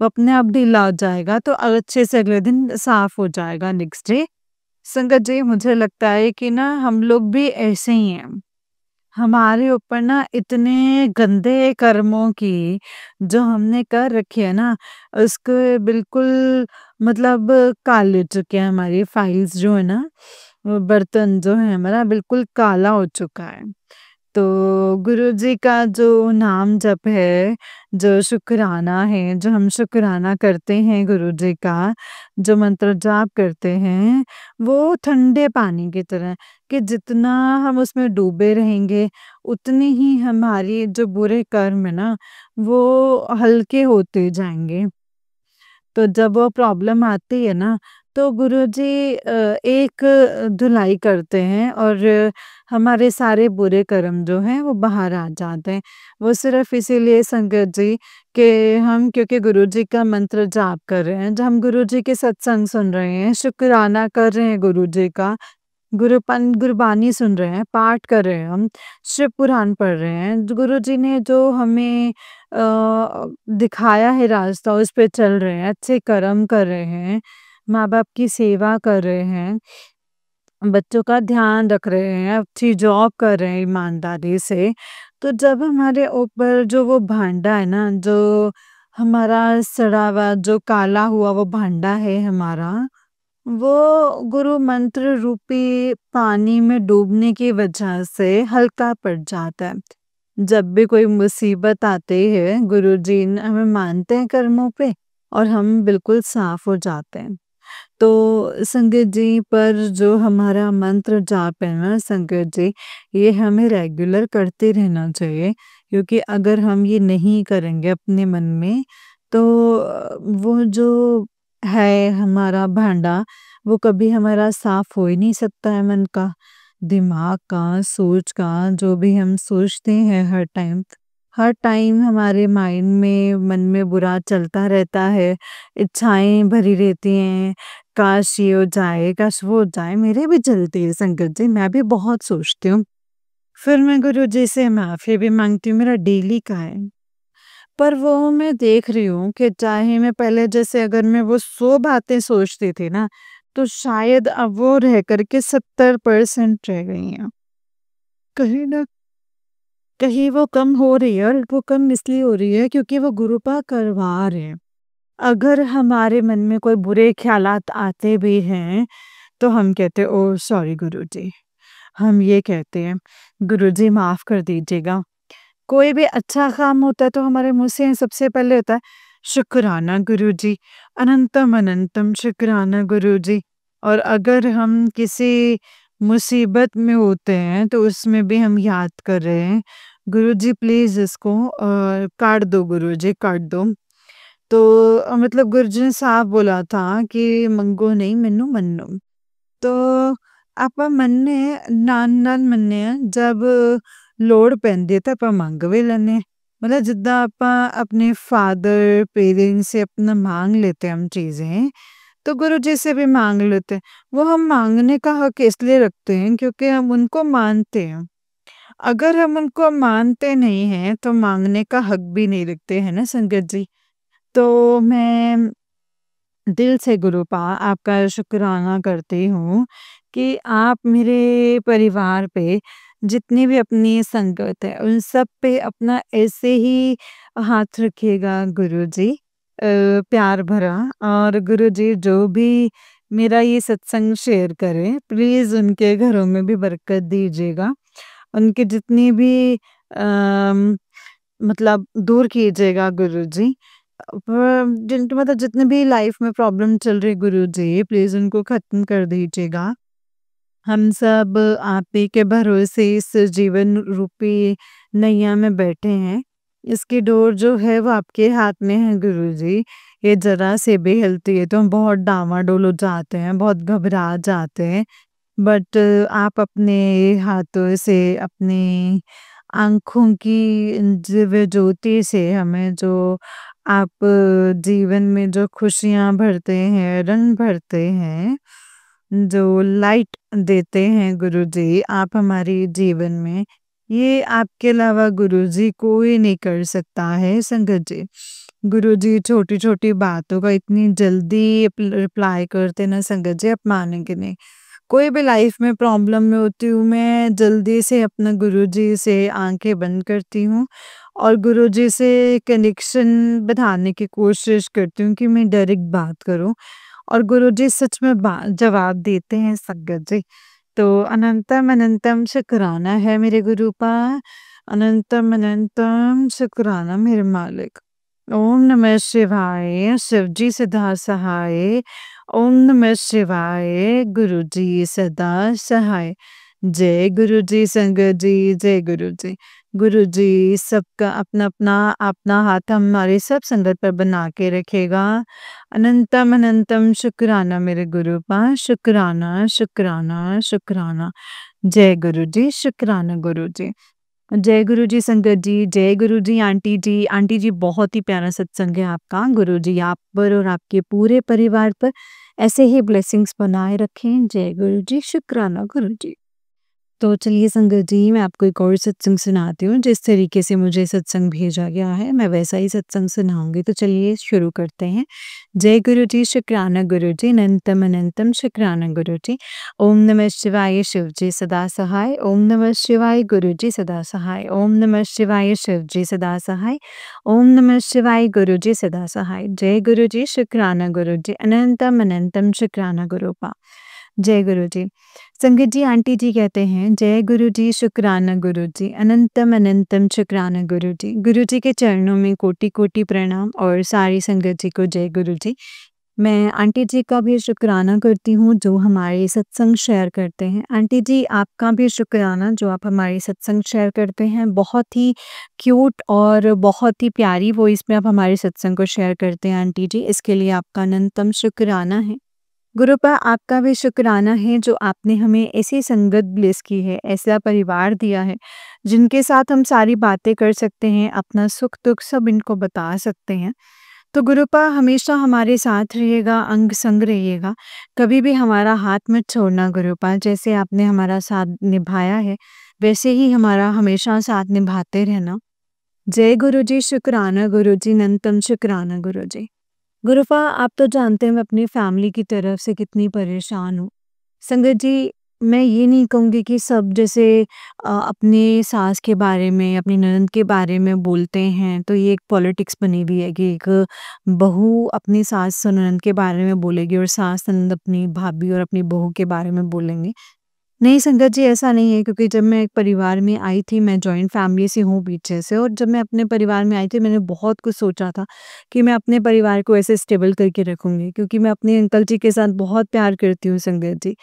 वो अपने आप ढीला हो जाएगा तो अच्छे से अगले दिन साफ हो जाएगा नेक्स्ट डे। संगत जी मुझे लगता है कि ना हम लोग भी ऐसे ही हैं। हमारे ऊपर ना इतने गंदे कर्मों की जो हमने कर रखी है ना, उसके बिल्कुल मतलब काले चुके हैं हमारी फाइल्स जो है ना, वो बर्तन जो है हमारा बिल्कुल काला हो चुका है। तो गुरुजी का जो नाम जप है, जो शुक्राना है, जो हम शुक्राना करते हैं गुरुजी का, जो मंत्र जाप करते हैं, वो ठंडे पानी की तरह है कि जितना हम उसमें डूबे रहेंगे, उतनी ही हमारी जो बुरे कर्म है ना, वो हल्के होते जाएँगे। तो जब वो प्रॉब्लम आती है ना, तो गुरुजी एक धुलाई करते हैं और हमारे सारे बुरे कर्म जो हैं वो बाहर आ जाते हैं। वो सिर्फ़ इसीलिए संगत जी कि हम क्योंकि गुरुजी का मंत्र जाप कर रहे हैं, जब हम गुरुजी के सत्संग सुन रहे हैं, शुक्राना कर रहे हैं गुरुजी का, गुरबानी सुन रहे हैं, पाठ कर रहे हैं हम, शिव पुराण पढ़ रहे हैं। गुरुजी ने जो हमें दिखाया है रास्ता उस पे चल रहे हैं, अच्छे कर्म कर रहे हैं, माँ-बाप की सेवा कर रहे हैं, बच्चों का ध्यान रख रहे हैं, अच्छी जॉब कर रहे हैं ईमानदारी से। तो जब हमारे ऊपर जो वो भांडा है ना, जो हमारा सड़ा हुआ, जो काला हुआ वो भांडा है हमारा, वो गुरु मंत्र रूपी पानी में डूबने की वजह से हल्का पड़ जाता है। जब भी कोई मुसीबत आती है, गुरुजी न हमें मानते हैं कर्मों पे और हम बिल्कुल साफ हो जाते हैं। तो संगत जी पर जो हमारा मंत्र जाप है ना संगत जी, ये हमें रेगुलर करते रहना चाहिए क्योंकि अगर हम ये नहीं करेंगे अपने मन में तो वो जो है हमारा भांडा, वो कभी हमारा साफ हो ही नहीं सकता है मन का, दिमाग का, सोच का, जो भी हम सोचते हैं हर टाइम हमारे माइंड में, मन में बुरा चलता रहता है, इच्छाएँ भरी रहती हैं, काश ये हो जाए, काश वो हो जाए, मेरे भी चलती है संगत जी, मैं भी बहुत सोचती हूँ। फिर मैं गुरुजी से माफ़ी भी माँगती हूँ, मेरा डेली का है। पर वो मैं देख रही हूँ कि चाहे मैं पहले जैसे अगर मैं वो 100 बातें सोचती थी ना, तो शायद अब वो रह कर के 70% रह गई हैं। कहीं न कहीं वो कम हो रही है और वो कम इसलिए हो रही है क्योंकि वो गुरुपा करवा रहे हैं। अगर हमारे मन में कोई बुरे ख़्यालात आते भी हैं, तो हम कहते हैं ओह! सॉरी गुरुजी। हम ये कहते हैं, गुरुजी माफ़ कर दीजिएगा। कोई भी अच्छा काम होता है तो हमारे मुँह से सबसे पहले होता है शुक्राना गुरुजी, अनंतम अनंतम शुक्राना गुरुजी। और अगर हम किसी मुसीबत में होते हैं तो उसमें भी हम याद कर रहे हैं, गुरुजी प्लीज़ इसको काट दो गुरुजी काट दो। तो मतलब गुरुजी ने साफ बोला था कि ਮੰਗੋ नहीं ਮੈਨੂੰ ਮੰਨੋ। तो ਆਪਾਂ ਮੰਨਨੇ ਨਾਲ ਮੰਨਨੇ ਆ जब ਲੋੜ ਪੈਂਦੀ ਹੈ ਤਾਂ ਆਪਾਂ ਮੰਗ ਵੀ ਲੈਂਦੇ ਹਾਂ। मतलब जिद्दां ਆਪਾਂ अपने फादर पेरेंट्स से अपना मांग लेते हैं हम चीज़ें, तो गुरु जी से भी मांग लेते हैं। वो हम मांगने का हक इसलिए रखते हैं क्योंकि हम उनको मानते हैं। अगर हम उनको मानते नहीं हैं तो मांगने का हक भी नहीं रखते हैं ना संगत जी। तो मैं दिल से गुरुपा आपका शुक्राना करती हूँ कि आप मेरे परिवार पे जितनी भी अपनी संगत है उन सब पे अपना ऐसे ही हाथ रखिएगा गुरुजी, प्यार भरा। और गुरुजी जो भी मेरा ये सत्संग शेयर करें प्लीज़ उनके घरों में भी बरकत दीजिएगा। उनकी जितनी भी मतलब दूर कीजिएगा गुरुजी। जिनके मतलब जितने भी लाइफ में प्रॉब्लम चल रही गुरुजी प्लीज़ उनको ख़त्म कर दीजिएगा। हम सब आप ही के भरोसे इस जीवन रूपी नैया में बैठे हैं। इसकी डोर जो है वो आपके हाथ में है गुरुजी। ये ज़रा से भी हिलती है तो हम बहुत डामाडोल हो जाते हैं, बहुत घबरा जाते हैं। बट आप अपने हाथों से अपनी आँखों की दिव्य ज्योति से हमें जो आप जीवन में जो खुशियाँ भरते हैं, रंग भरते हैं, जो लाइट देते हैं गुरुजी आप हमारे जीवन में, ये आपके अलावा गुरुजी कोई नहीं कर सकता है संगत जी। गुरुजी छोटी-छोटी बातों का इतनी जल्दी रिप्लाई करते ना संगत जी, आप मानेंगे नहीं। कोई भी लाइफ में प्रॉब्लम में होती हूँ मैं जल्दी से अपना गुरुजी से आंखें बंद करती हूँ और गुरुजी से कनेक्शन बढ़ाने की कोशिश करती हूँ कि मैं डायरेक्ट बात करूँ और गुरुजी सच में जवाब देते हैं संगत जी। तो अनंतम अनंतम शुक्राना है मेरे गुरुपा, अनंतम अनंतम शुक्राना मेरे मालिक। ओम नमः शिवाय, शिवजी सदा सहाय। ओम नमः शिवाय, गुरुजी सदा सहाय। जय गुरुजी संगत जी, जय गुरुजी। गुरुजी सबका अपना-अपना अपना हाथ हमारे सब संगत पर बना के रखेगा। अनंतम अनंतम शुक्राना मेरे गुरुपा, शुक्राना, शुक्राना, शुक्राना। जय गुरुजी, शुक्राना गुरुजी। जय गुरुजी संगत जी, जय गुरुजी आंटी जी। आंटी जी बहुत ही प्यारा सत्संग है आपका। गुरुजी आप पर और आपके पूरे परिवार पर ऐसे ही ब्लेसिंग्स बनाए रखें। जय गुरुजी, शुक्राना गुरुजी। तो चलिए संगत जी मैं आपको एक और सत्संग सुनाती हूँ। जिस तरीके से मुझे सत्संग भेजा गया है मैं वैसा ही सत्संग सुनाऊँगी। तो चलिए शुरू करते हैं। जय गुरुजी, शुक्राना गुरुजी, अनंतम अनंतम शुक्राना गुरुजी। ओम नमः शिवाय शिवजी सदा सहाय। ओम नमः शिवाय गुरुजी सदा सहाय। ओम नमः शिवाय शिवजी सदा सहाय। ओम नमः शिवाय गुरुजी सदा सहाय। जय गुरुजी, शुक्राना गुरुजी, अनंतम अनंतम शुक्राना गुरुपा। जय गुरुजी। संगत जी आंटी जी कहते हैं जय गुरुजी, शुक्राना गुरुजी, अनंतम अनंतम शुक्राना गुरुजी। गुरुजी के चरणों में कोटि-कोटि प्रणाम और सारी संगत जी को जय गुरुजी। मैं आंटी जी का भी शुक्राना करती हूँ जो हमारे सत्संग शेयर करते हैं। आंटी जी आपका भी शुक्राना जो आप हमारे सत्संग शेयर करते हैं। बहुत ही क्यूट और बहुत ही प्यारी वॉइस में आप हमारे सत्संग को शेयर करते हैं आंटी जी। इसके लिए आपका अनंतम शुक्राना है। गुरुपा आपका भी शुक्राना है जो आपने हमें ऐसी संगत ब्लेस की है, ऐसा परिवार दिया है, जिनके साथ हम सारी बातें कर सकते हैं, अपना सुख-दुख सब इनको बता सकते हैं। तो गुरुपा हमेशा हमारे साथ रहिएगा, अंग-संग रहिएगा, कभी भी हमारा हाथ मत छोड़ना गुरुपा। जैसे आपने हमारा साथ निभाया है, वैसे ही हमारा हमेशा साथ निभाते रहना। जय गुरुजी, शुक्राना गुरुजी, अनंतम शुक्राना गुरुजी। गुरुपा आप तो जानते हैं मैं अपनी फैमिली की तरफ से कितनी परेशान हूँ। संगत जी मैं ये नहीं कहूँगी कि सब जैसे अपने सास के बारे में, अपनी ननद के बारे में बोलते हैं तो ये एक पॉलिटिक्स बनी हुई है कि एक बहू अपनी सास और ननद के बारे में बोलेगी और सास ननद अपनी भाभी और अपनी बहू के बारे में बोलेंगे। नहीं संगत जी ऐसा नहीं है क्योंकि जब मैं एक परिवार में आई थी, मैं जॉइंट फैमिली से हूँ पीछे से और जब मैं अपने परिवार में आई थी मैंने बहुत कुछ सोचा था कि मैं अपने परिवार को ऐसे स्टेबल करके रखूँगी क्योंकि मैं अपने अंकल जी के साथ बहुत प्यार करती हूँ संगत जी।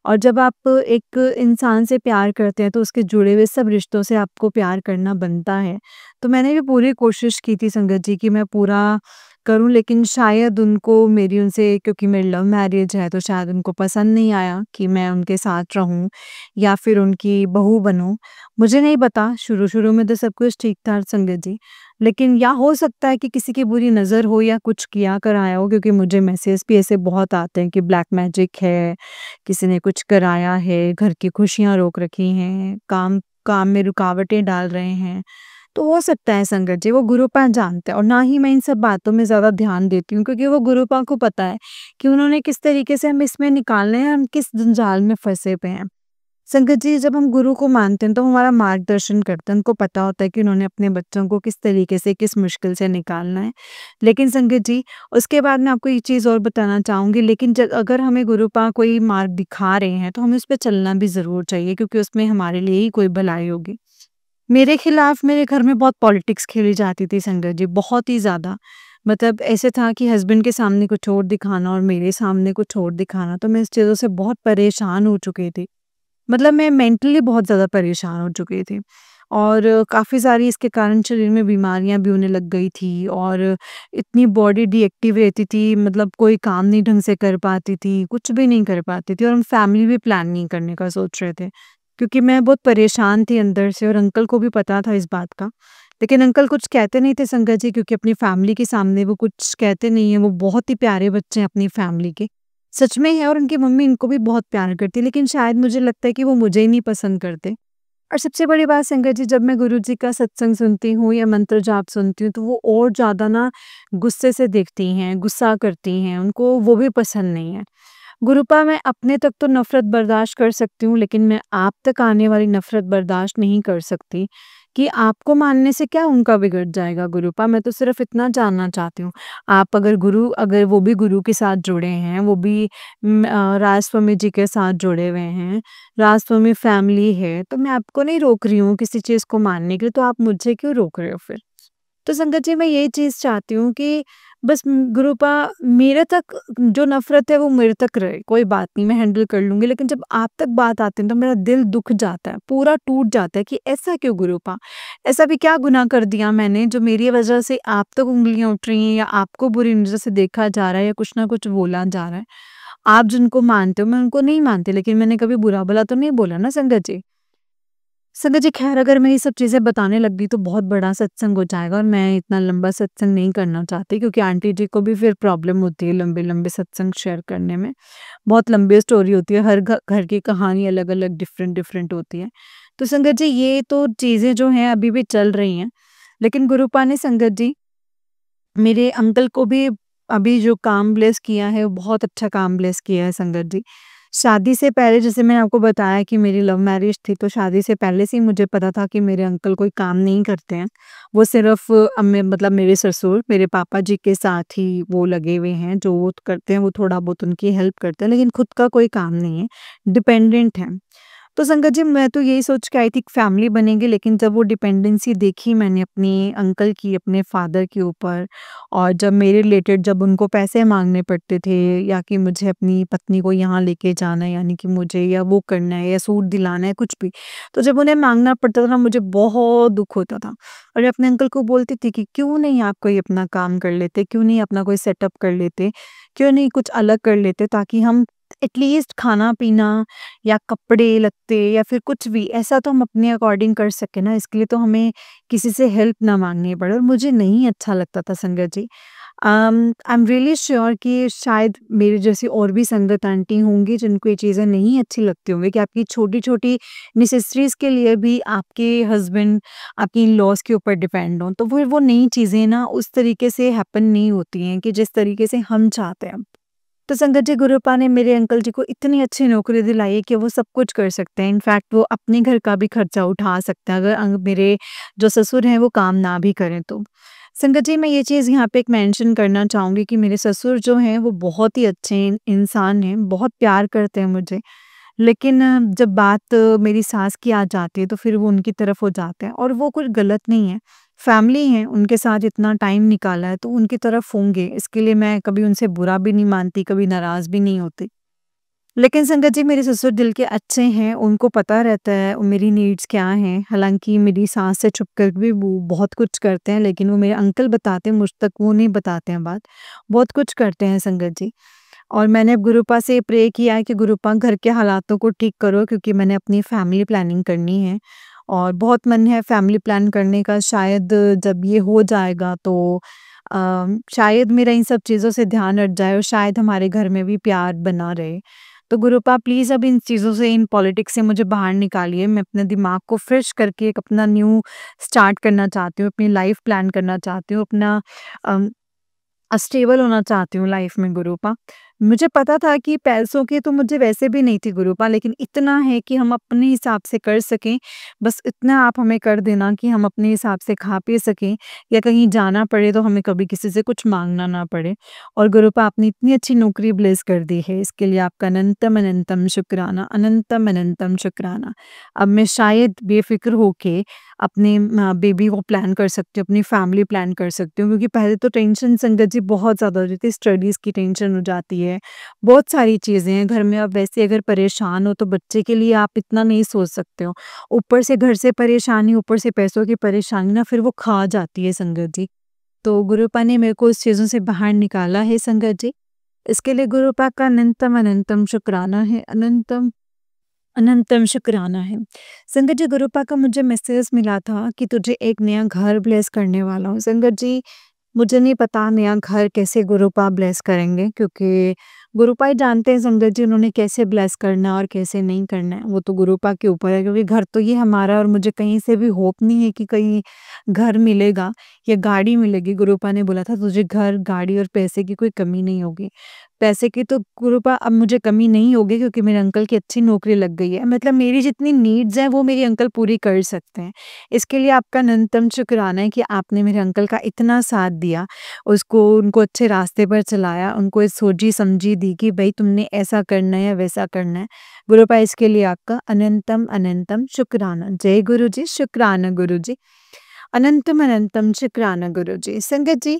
और जब आप एक इंसान से प्यार करते हैं तो उसके जुड़े हुए सब रिश्तों से आपको प्यार करना बनता है। तो मैंने भी पूरी कोशिश की थी संगत जी कि मैं पूरा करूँ लेकिन शायद उनको मेरी उनसे क्योंकि मेरी लव मैरिज है तो शायद उनको पसंद नहीं आया कि मैं उनके साथ रहूँ या फिर उनकी बहू बनूँ। मुझे नहीं पता शुरू-शुरू में तो सब कुछ ठीक था संगत जी। लेकिन या हो सकता है कि किसी की बुरी नज़र हो या कुछ किया कराया हो क्योंकि मुझे मैसेज भी ऐसे बहुत आते हैं कि ब्लैक मैजिक है, किसी ने कुछ कराया है, घर की खुशियाँ रोक रखी हैं, काम काम में रुकावटें डाल रहे हैं। तो हो सकता है संगत जी वो गुरुपा जानते हैं, और ना ही मैं इन सब बातों में ज़्यादा ध्यान देती हूँ, क्योंकि वो गुरुपा को पता है कि उन्होंने किस तरीके से हमें इसमें निकालना है, हम किस जंजाल में फँसे पे हैं। संगत जी जब हम गुरु को मानते हैं तो हमारा मार्गदर्शन करते हैं, उनको पता होता है कि उन्होंने अपने बच्चों को किस तरीके से, किस मुश्किल से निकालना है। लेकिन संगत जी उसके बाद मैं आपको ये चीज़ और बताना चाहूँगी, लेकिन ज अगर हमें गुरुपा कोई मार्ग दिखा रहे हैं तो हमें उस पे चलना भी ज़रूर चाहिए, क्योंकि उसमें हमारे लिए ही कोई भलाई होगी। मेरे खिलाफ मेरे घर में बहुत पॉलिटिक्स खेली जाती थी संगत जी, बहुत ही ज़्यादा। मतलब ऐसे था कि हस्बैंड के सामने कुछ और दिखाना और मेरे सामने कुछ और दिखाना, तो मैं इस चीज़ों से बहुत परेशान हो चुकी थी। मतलब मैं मेंटली बहुत ज़्यादा परेशान हो चुकी थी, और काफ़ी सारी इसके कारण शरीर में बीमारियां भी होने लग गई थी, और इतनी बॉडी डीएक्टिव रहती थी, मतलब कोई काम नहीं ढंग से कर पाती थी, कुछ भी नहीं कर पाती थी, और हम फैमिली भी प्लान नहीं करने का सोच रहे थे, क्योंकि मैं बहुत परेशान थी अंदर से, और अंकल को भी पता था इस बात का। लेकिन अंकल कुछ कहते नहीं थे संगत जी, क्योंकि अपनी फैमिली के सामने वो कुछ कहते नहीं है, वो बहुत ही प्यारे बच्चे हैं अपनी फैमिली के, सच में है, और उनकी मम्मी इनको भी बहुत प्यार करती है, लेकिन शायद मुझे लगता है कि वो मुझे ही नहीं पसंद करते। और सबसे बड़ी बात संगत जी, जब मैं गुरुजी का सत्संग सुनती हूँ या मंत्र जाप सुनती हूँ, तो वो और ज़्यादा ना गुस्से से देखती हैं, गुस्सा करती हैं, उनको वो भी पसंद नहीं है। गुरुपा मैं अपने तक तो नफ़रत बर्दाश्त कर सकती हूँ, लेकिन मैं आप तक आने वाली नफ़रत बर्दाश्त नहीं कर सकती, कि आपको मानने से क्या उनका बिगड़ जाएगा गुरुपा। मैं तो सिर्फ़ इतना जानना चाहती हूँ, आप अगर वो भी गुरु के साथ जुड़े हैं, वो भी राजस्वामी जी के साथ जुड़े हुए हैं, राजस्वामी फैमिली है, तो मैं आपको नहीं रोक रही हूँ किसी चीज़ को मानने के लिए, तो आप मुझे क्यों रोक रहे हो फिर? तो संगत जी मैं यही चीज़ चाहती हूँ कि बस गुरुपा मेरे तक जो नफ़रत है वो मेरे तक रहे, कोई बात नहीं, मैं हैंडल कर लूँगी। लेकिन जब आप तक बात आती है तो मेरा दिल दुःख जाता है, पूरा टूट जाता है कि ऐसा क्यों गुरुपा? ऐसा भी क्या गुनाह कर दिया मैंने जो मेरी वज़ह से आप तक उँगलियाँ उठ रही हैं, या आपको बुरी नज़र से देखा जा रहा है, या कुछ ना कुछ बोला जा रहा है। आप जिनको मानते हो मैं उनको नहीं मानती, लेकिन मैंने कभी बुरा-भला तो नहीं बोला ना संगत जी। संगत जी ख़ैर अगर मैं ये सब चीज़ें बताने लग गई तो बहुत बड़ा सत्संग हो जाएगा, और मैं इतना लंबा सत्संग नहीं करना चाहती, क्योंकि आंटी जी को भी फिर प्रॉब्लम होती है लंबे-लंबे सत्संग शेयर करने में। बहुत लंबी स्टोरी होती है, हर घ घर की कहानी अलग-अलग डिफ़रेंट-डिफ़रेंट होती है। तो संगत जी ये तो चीज़ें जो हैं अभी भी चल रही हैं। लेकिन गुरुपा ने संगत जी मेरे अंकल को भी अभी जो काम ब्लेस किया है, वो बहुत अच्छा काम ब्लेस किया है संगत जी। शादी से पहले जैसे मैंने आपको बताया कि मेरी लव मैरिज थी, तो शादी से पहले से ही मुझे पता था कि मेरे अंकल कोई काम नहीं करते हैं। वो सिर्फ़ मैं मतलब मेरे ससुर, मेरे पापा जी के साथ ही वो लगे हुए हैं, जो वो करते हैं वो थोड़ा बहुत उनकी हेल्प करते हैं, लेकिन खुद का कोई काम नहीं है, डिपेंडेंट हैं। तो संगत जी मैं तो यही सोच के आई थी कि फैमिली बनेगी, लेकिन जब वो डिपेंडेंसी देखी मैंने अपनी अंकल की, अपने फादर के ऊपर, और जब मेरे रिलेटेड जब उनको पैसे माँगने पड़ते थे, या कि मुझे अपनी पत्नी को यहाँ लेके जाना है, यानी कि मुझे या वो करना है या सूट दिलाना है कुछ भी, तो जब उन्हें माँगना पड़ता था ना मुझे बहुत दुःख होता था। और मैं अपने अंकल को बोलती थी कि क्यों नहीं आप कोई अपना काम कर लेते, क्यों नहीं अपना कोई सेटअप कर लेते, क्यों नहीं कुछ अलग कर लेते, ताकि हम एटलीस्ट खाना-पीना या कपड़े-लत्ते या फिर कुछ भी ऐसा तो हम अपने अकॉर्डिंग कर सकें ना, इसके लिए तो हमें किसी से हेल्प ना माँगनी पड़े, और मुझे नहीं अच्छा लगता था संगत जी। आई एम रियली श्योर कि शायद मेरी जैसी और भी संगत आंटी होंगी जिनको ये चीज़ें नहीं अच्छी लगती होंगी, कि आपकी छोटी-छोटी नेसेसरीज़ के लिए भी आपके हस्बैंड आपकी इन-लॉज़ के ऊपर डिपेंड हों। तो फिर वो नई चीज़ें ना उस तरीके से हैपन नहीं होती हैं कि जिस तरीके से हम चाहते हैं। तो संगत जी गुरुपा ने मेरे अंकल जी को इतनी अच्छी नौकरी दिलाई है कि वो सब कुछ कर सकते हैं। इनफैक्ट वो अपने घर का भी खर्चा उठा सकते हैं, अगर मेरे जो ससुर हैं वो काम ना भी करें तो। संगत जी मैं ये चीज़ यहाँ पे एक मेंशन करना चाहूँगी कि मेरे ससुर जो हैं वो बहुत ही अच्छे इंसान हैं, बहुत प्यार करते हैं मुझे। लेकिन जब बात मेरी सास की आ जाती है तो फिर वो उनकी तरफ हो जाते हैं, और वो कुछ गलत नहीं है। फैमिली है, उनके साथ इतना टाइम निकाला है तो उनकी तरफ होंगे, इसके लिए मैं कभी उनसे बुरा भी नहीं मानती, कभी नाराज़ भी नहीं होती। लेकिन संगत जी मेरे ससुर दिल के अच्छे हैं, उनको पता रहता है मेरी नीड्स क्या हैं। हालाँकि मेरी सास से छुप कर भी वो बहुत कुछ करते हैं, लेकिन वो मेरे अंकल बताते हैं, मुझ तक वो नहीं बताते हैं बात। बहुत कुछ करते हैं संगत जी। और मैंने अब गुरुपा से प्रे किया है कि गुरुपा घर के हालातों को ठीक करो, क्योंकि मैंने अपनी फैमिली प्लानिंग करनी है, और बहुत मन है फैमिली प्लान करने का। शायद जब ये हो जाएगा तो शायद मेरा इन सब चीज़ों से ध्यान हट जाए, और शायद हमारे घर में भी प्यार बना रहे। तो गुरुपा प्लीज़ अब इन चीज़ों से, इन पॉलिटिक्स से मुझे बाहर निकालिए। मैं अपने दिमाग को फ्रेश करके एक अपना न्यू स्टार्ट करना चाहती हूँ, अपनी लाइफ़ प्लान करना चाहती हूँ, अपना अम स्टेबल होना चाहती हूँ लाइफ में गुरूपा। मुझे पता था कि पैसों की तो मुझे वैसे भी नहीं थी गुरूपा, लेकिन इतना है कि हम अपने हिसाब से कर सकें, बस इतना आप हमें कर देना कि हम अपने हिसाब से खा पी सकें, या कहीं जाना पड़े तो हमें कभी किसी से कुछ माँगना ना पड़े। और गुरूपा आपने इतनी अच्छी नौकरी ब्लेस कर दी है, इसके लिए आपका अनंतम अनंतम शुक्राना, अनंतम अनंतम शुक्राना। अब मैं शायद बेफ़िक्र होके अपने बेबी को प्लान कर सकती हूँ, अपनी फैमिली प्लान कर सकती हूँ, क्योंकि पहले तो टेंशन संगत जी बहुत ज़्यादा हो रही थी, स्टडीज़ की टेंशन हो जाती है, बहुत सारी चीज़ें हैं घर में। अब वैसे अगर परेशान हो तो बच्चे के लिए आप इतना नहीं सोच सकते हो, ऊपर से घर से परेशानी, ऊपर से पैसों की परेशानी ना, फिर वो खा जाती है संगत जी। तो गुरुपा ने मेरे को इस चीज़ों से बाहर निकाला है संगत जी, इसके लिए गुरुपा का अनंतम अनंतम शुक्राना है, अनंतम अनंतम शुक्राना है। संगत जी, गुरुपा का मुझे मैसेज मिला था कि तुझे एक नया घर ब्लेस करने वाला हूँ। संगत जी, मुझे नहीं पता नया घर कैसे गुरुपा ब्लेस करेंगे, क्योंकि गुरुपा ही जानते हैं संगत जी उन्होंने कैसे ब्लेस करना है और कैसे नहीं करना है, वो तो गुरुपा के ऊपर है, क्योंकि घर तो ये हमारा है और मुझे कहीं से भी होप नहीं है कि कहीं घर मिलेगा या गाड़ी मिलेगी। गुरुपा ने बोला था तुझे घर, गाड़ी और पैसे की कोई कमी नहीं होगी। पैसे की तो गुरुपा अब मुझे कमी नहीं होगी, क्योंकि मेरे अंकल की अच्छी नौकरी लग गई है। मतलब मेरी जितनी नीड्स हैं वो मेरे अंकल पूरी कर सकते हैं। इसके लिए आपका अनंतम शुक्राना है कि आपने मेरे अंकल का इतना साथ दिया, उसको उनको अच्छे रास्ते पर चलाया, उनको ये सोची-समझी दी कि भई तुमने ऐसा करना है या वैसा करना है। गुरुपा इसके लिए आपका अनंतम अनंतम शुक्राना। जय गुरुजी, शुक्राना गुरुजी। अनंतम अनंतम शुक्राना गुरुजी। संगत जी,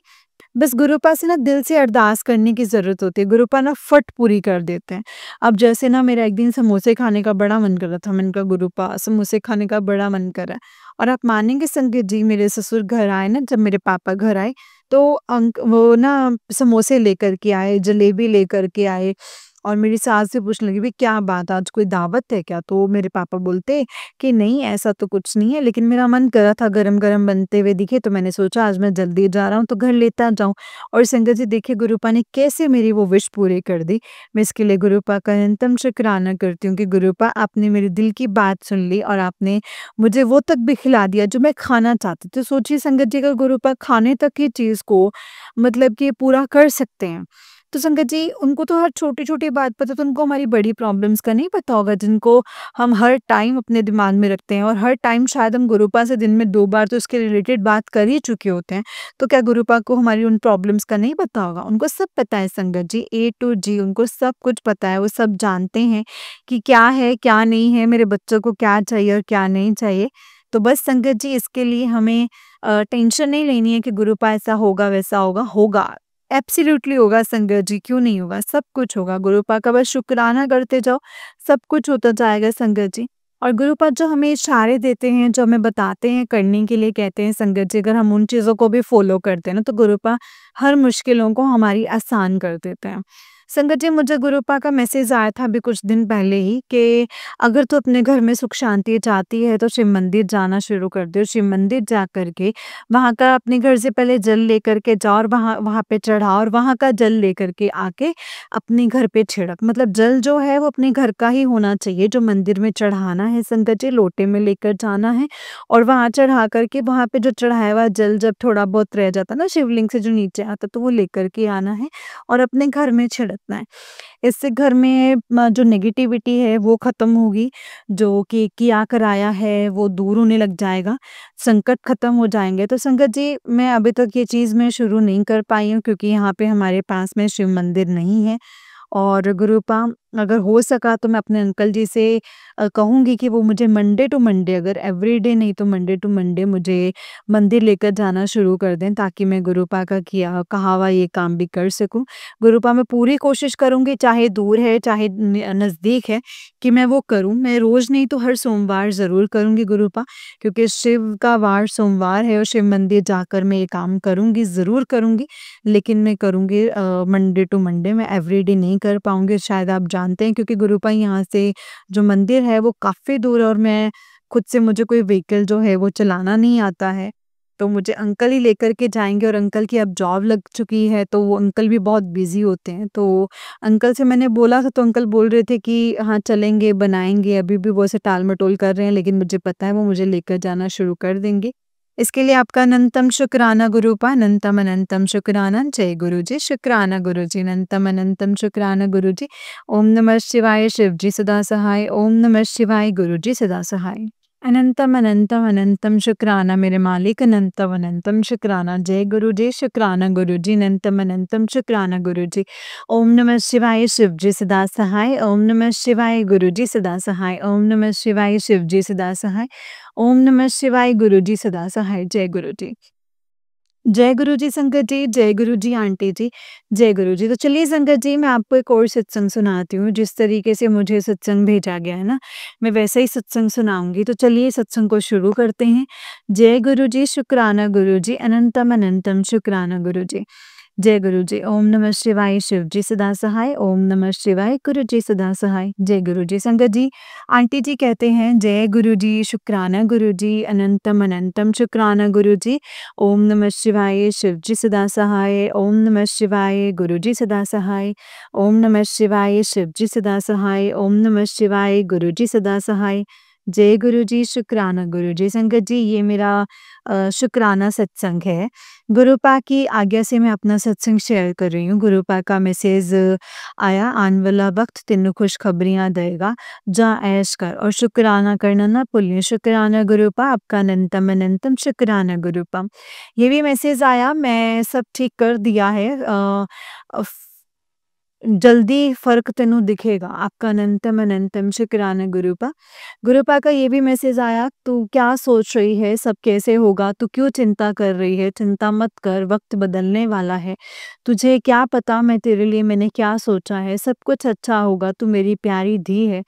बस गुरुपा से ना दिल से अरदास करने की ज़रूरत होती है, गुरुपा ना फट पूरी कर देते हैं। अब जैसे ना मेरा एक दिन समोसे खाने का बड़ा मन कर रहा था, मैंने कहा गुरुपा समोसे खाने का बड़ा मन कर रहा है। और आप मानेंगे संगत जी, मेरे ससुर घर आए ना, जब मेरे पापा घर आए, तो वो ना समोसे लेकर के आए, जलेबी लेकर के आए, और मेरी सास से पूछने लगी, "भई क्या बात, आज कोई दावत है क्या?" तो मेरे पापा बोलते कि नहीं ऐसा तो कुछ नहीं है, लेकिन मेरा मन कर रहा था गरम-गरम बनते हुए दिखे, तो मैंने सोचा आज मैं जल्दी जा रहा हूँ तो घर लेता जाऊँ। और संगत जी देखिए गुरुपा ने कैसे मेरी वो विश पूरी कर दी। मैं इसके लिए गुरुपा का अनंतम शुक्राना करती हूँ कि गुरुपा आपने मेरे दिल की बात सुन ली और आपने मुझे वो तक भी खिला दिया जो मैं खाना चाहती थी। सोचिए संगत जी, अगर गुरुपा खाने तक की चीज़ को मतलब कि पूरा कर सकते हैं, तो संगत जी उनको तो हर छोटी-छोटी बात पता, तो उनको हमारी बड़ी प्रॉब्लम्स का नहीं पता होगा, जिनको हम हर टाइम अपने दिमाग में रखते हैं, और हर टाइम शायद हम गुरुपा से दिन में 2 बार तो इसके रिलेटेड बात कर ही चुके होते हैं। तो क्या गुरुपा को हमारी उन प्रॉब्लम्स का नहीं पता होगा? उनको सब पता है संगत जी, ए टू जी उनको सब कुछ पता है, वो सब जानते हैं कि क्या है, क्या नहीं है, मेरे बच्चों को क्या चाहिए और क्या नहीं चाहिए। तो बस संगत जी इसके लिए हमें टेंशन नहीं लेनी है कि गुरुपा ऐसा होगा, वैसा होगा, होगा। एब्सोल्युटली होगा संगत जी, क्यों नहीं होगा? सब कुछ होगा, गुरुपा का बस शुक्राना करते जाओ, सब कुछ होता जाएगा संगत जी। और गुरुपा जो हमें इशारे देते हैं, जो हमें बताते हैं, करने के लिए कहते हैं संगत जी, अगर हम उन चीज़ों को भी फ़ॉलो करते हैं ना, तो गुरुपा हर मुश्किलों को हमारी आसान कर देते हैं। संगत जी, मुझे गुरुपा का मैसेज आया था अभी कुछ दिन पहले ही कि अगर तू अपने घर में सुख शांति चाहती है तो शिव मंदिर जाना शुरू कर दे, और शिव मंदिर जा कर के वहाँ का अपने घर से पहले जल लेकर के जाओ और वहाँ वहाँ पे चढ़ाओ, और वहाँ का जल लेकर के आके अपने घर पे छिड़क। मतलब जल जो है वो अपने घर का ही होना चाहिए, जो मंदिर में चढ़ाना है संगत जी, लोटे में लेकर जाना है, और वहाँ चढ़ा कर के वहाँ पे जो चढ़ाया हुआ जल जब थोड़ा बहुत रह जाता है ना शिवलिंग से जो नीचे आता, तो वो लेकर के आना है और अपने घर में छिड़कना है। इससे घर में जो नेगेटिविटी है वो खत्म होगी, जो कि किया कराया है वो दूर होने लग जाएगा, संकट खत्म हो जाएँगे। तो संगत जी, मैं अभी तक ये चीज़ मैं शुरू नहीं कर पाई हूँ, क्योंकि यहाँ पे हमारे पास में शिव मंदिर नहीं है। और गुरुपा अगर हो सका तो मैं अपने अंकल जी से कहूँगी कि वो मुझे मंडे टू मंडे, अगर एवरीडे नहीं तो मंडे टू मंडे मुझे मंदिर लेकर जाना शुरू कर दें, ताकि मैं गुरुपा का किया कहा हुआ ये काम भी कर सकूँ। गुरुपा मैं पूरी कोशिश करूँगी, चाहे दूर है चाहे नज़दीक है, कि मैं वो करूँ। मैं रोज़ नहीं तो हर सोमवार ज़रूर करूँगी गुरुपा, क्योंकि शिव का वार सोमवार है और शिव मंदिर जाकर मैं ये काम करूँगी, ज़रूर करूँगी। लेकिन मैं करूँगी मंडे टू मंडे, मैं एवरीडे नहीं कर पाऊँगी, शायद आप जानते हैं, क्योंकि गुरुपा यहाँ से जो मंदिर है वो काफ़ी दूर है, और मैं खुद से मुझे कोई व्हीकल जो है वो चलाना नहीं आता है। तो मुझे अंकल ही लेकर के जाएँगे और अंकल की अब जॉब लग चुकी है, तो वो अंकल भी बहुत बिज़ी होते हैं। तो अंकल से मैंने बोला था, तो अंकल बोल रहे थे कि हाँ, चलेंगे, बनाएँगे। अभी भी वो ऐसे टाल-मटोल कर रहे हैं, लेकिन मुझे पता है वो मुझे लेकर जाना शुरू कर देंगे। इसके लिए आपका अनंतम शुक्राना गुरूपा, अनंतम अनंतम शुक्राना। जय गुरुजी, शुक्राना गुरुजी, अनंतम अनंतम शुक्राना गुरुजी। ओम नमः शिवाय, शिव जी सदा सहाय। ओम नमः शिवाय, गुरुजी सदा सहाय। अनंतम अनंतम अनंतम शुक्राना मेरे मालिक, अनंतम अनंतम शुक्राना। जय गुरु जी, शुक्राना गुरु जी, अनंतम अनंतम शुक्राना गुरु जी। ओम नमः शिवाय, शिव जी सदा सहाय। ओम नमः शिवाय, गुरु जी सदा सहाय। ओम नमः शिवाय, शिव जी सदा सहाय। ओम नमः शिवाय, गुरु जी सदा सहाय। जय गुरु जी। जय गुरु जी संगत जी, जय गुरु जी आंटी जी, जय गुरु जी। तो चलिए संगत जी, मैं आपको एक और सत्संग सुनाती हूँ। जिस तरीके से मुझे सत्संग भेजा गया है ना, मैं वैसा ही सत्संग सुनाऊँगी। तो चलिए सत्संग को शुरू करते हैं। जय गुरु जी, शुक्राना गुरु जी, अनंतम अनंतम शुक्राना गुरु जी। जय गुरु जी। ओम नमः शिवाय, शिव जी सदा सहाय। ओम नमः शिवाय, गुरु जी सदा सहाय। जय गुरु जी संगत जी, आंटी जी कहते हैं जय गुरु जी, शुक्राना गुरु जी, अनंतम अनंतम शुक्राना गुरु जी। ओम नमः शिवाय, शिव जी सदा सहाय। ओम नमः शिवाय, गुरु जी सदा सहाय। ओम नमः शिवाय, शिव जी सदा सहाय। ओम नमः शिवाय, गुरु जी सदा सहाय। जय गुरु जी, शुक्राना गुरु जी। संगत जी, ये मेरा शुक्राना सत्संग है। गुरुपा की आज्ञा से मैं अपना सत्संग शेयर कर रही हूँ। गुरुपा का मैसेज आया, आने वाला वक्त तेनू खुशखबरियाँ देगा, जा ऐश कर और शुक्राना करना ना भूलिए। शुक्राना गुरुपा, आपका अनंतम अनंतम शुक्राना गुरुपा। ये भी मैसेज आया, मैं सब ठीक कर दिया है। जल्दी फ़र्क तेनू दिखेगा, आपका अनंतम अनंतम शुक्राना गुरुपा। गुरुपा का ये भी मैसेज आया, तू क्या सोच रही है, सब कैसे होगा, तू क्यों चिंता कर रही है, चिंता मत कर, वक्त बदलने वाला है। तुझे क्या पता मैं तेरे लिए मैंने क्या सोचा है, सब कुछ अच्छा होगा, तू मेरी प्यारी धी है।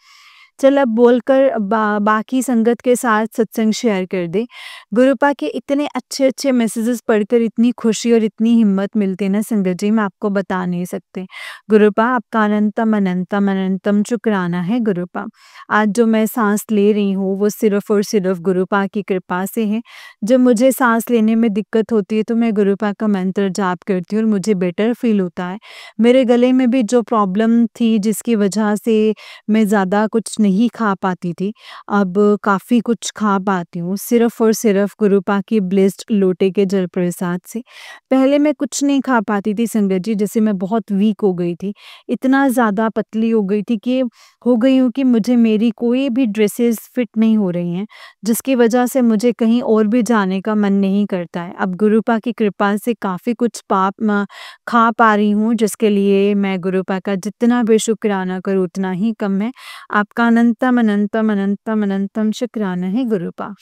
चल अब बोलकर बाकी संगत के साथ सत्संग शेयर कर दे। गुरुपा के इतने अच्छे-अच्छे मैसेजेस पढ़कर इतनी खुशी और इतनी हिम्मत मिलती है ना संगत जी, मैं आपको बता नहीं सकती। गुरुपा, आपका अनंतम अनंतम अनंतम शुक्राना है गुरुपा। आज जो मैं साँस ले रही हूँ, वो सिर्फ़ और सिर्फ़ गुरुपा की कृपा से है। जब मुझे साँस लेने में दिक्कत होती है, तो मैं गुरुपा का मंत्र जाप करती हूँ और मुझे बेटर फ़ील होता है। मेरे गले में भी जो प्रॉब्लम थी, जिसकी वजह से मैं ज़्यादा कुछ नहीं खा पाती थी, अब काफ़ी कुछ खा पाती हूँ, सिर्फ़ और सिर्फ़ गुरुपा की ब्लेस्ड लोटे के जल प्रसाद से। पहले मैं कुछ नहीं खा पाती थी संगत जी, जैसे मैं बहुत वीक हो गई थी। इतना ज़्यादा पतली हो गई हूँ कि मुझे मेरी कोई भी ड्रेसेस फिट नहीं हो रही हैं, जिसकी वजह से मुझे कहीं और भी जाने का मन नहीं करता है। अब गुरुपा की कृपा से काफ़ी कुछ खा पा रही हूँ, जिसके लिए मैं गुरुपा का जितना भी शुक्राना करूँ उतना ही कम है। आपका अनंतम अनंतम अनंतम अनंतम शुक्राना है गुरुपा।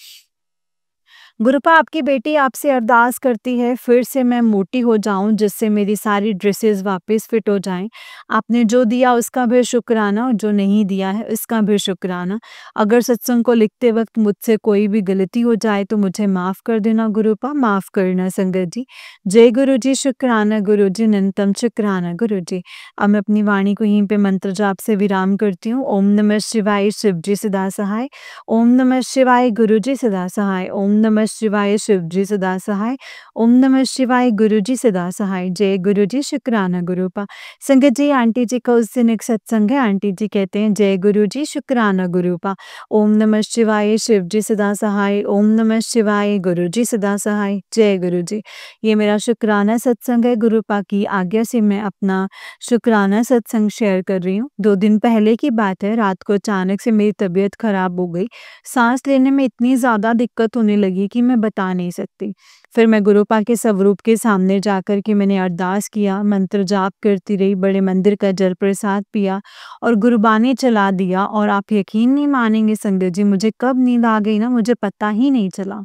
गुरुपा, आपकी बेटी आपसे अरदास करती है, फिर से मैं मोटी हो जाऊँ, जिससे मेरी सारी ड्रेसेस वापस फिट हो जाएँ। आपने जो दिया उसका भी शुक्राना और जो नहीं दिया है उसका भी शुक्राना। अगर सत्संग को लिखते वक़्त मुझसे कोई भी गलती हो जाए तो मुझे माफ़ कर देना गुरुपा, माफ़ करना संगत जी। जय गुरु जी, शुक्राना गुरु जी, अनंतम शुक्राना गुरु जी। अब मैं अपनी वाणी को यहीं पे मंत्र जाप से विराम करती हूँ। ओम नमः शिवाय, शिव जी सदा सहाय। ओम नमः शिवाय, गुरु जी सदा सहाय। ओम नमः शिवाय, शिव जी सदा सहाय। ओम नमः शिवाय, गुरु जी सदा सहाय। जय गुरु जी, शुक्राना गुरुपा। संगत जी, आंटी जी का उस दिन एक सत्संग है। आंटी जी कहते हैं जय गुरु जी, शुक्राना गुरुपा। ओम नमः शिवाय, शिव जी सदा सहाय। ओम नमः शिवाय, गुरु जी सदा सहाय। जय गुरु जी। ये मेरा शुक्राना सत्संग है। गुरुपा की आज्ञा से मैं अपना शुक्राना सत्संग शेयर कर रही हूँ। 2 दिन पहले की बात है, रात को अचानक से मेरी तबीयत खराब हो गई। साँस लेने में इतनी ज़्यादा दिक्कत होने लगी कि मैं बता नहीं सकती। फिर मैं गुरुपा के स्वरूप के सामने जाकर के मैंने अरदास किया, मंत्र जाप करती रही, बड़े मंदिर का जल प्रसाद पिया और गुरबानी चला दिया और आप यकीन नहीं मानेंगे संगत जी, मुझे कब नींद आ गई ना, मुझे पता ही नहीं चला।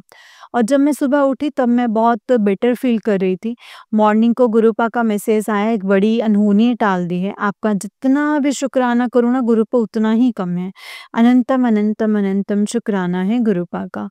और जब मैं सुबह उठी तब मैं बहुत बेटर फ़ील कर रही थी। मॉर्निंग को गुरुपा का मैसेज आया, एक बड़ी अनहोनी टाल दी है। आपका जितना भी शुक्राना करूँ ना गुरुपा, उतना ही कम है। अनंतम अनंतम अनंतम शुक्राना है गुरुपा का।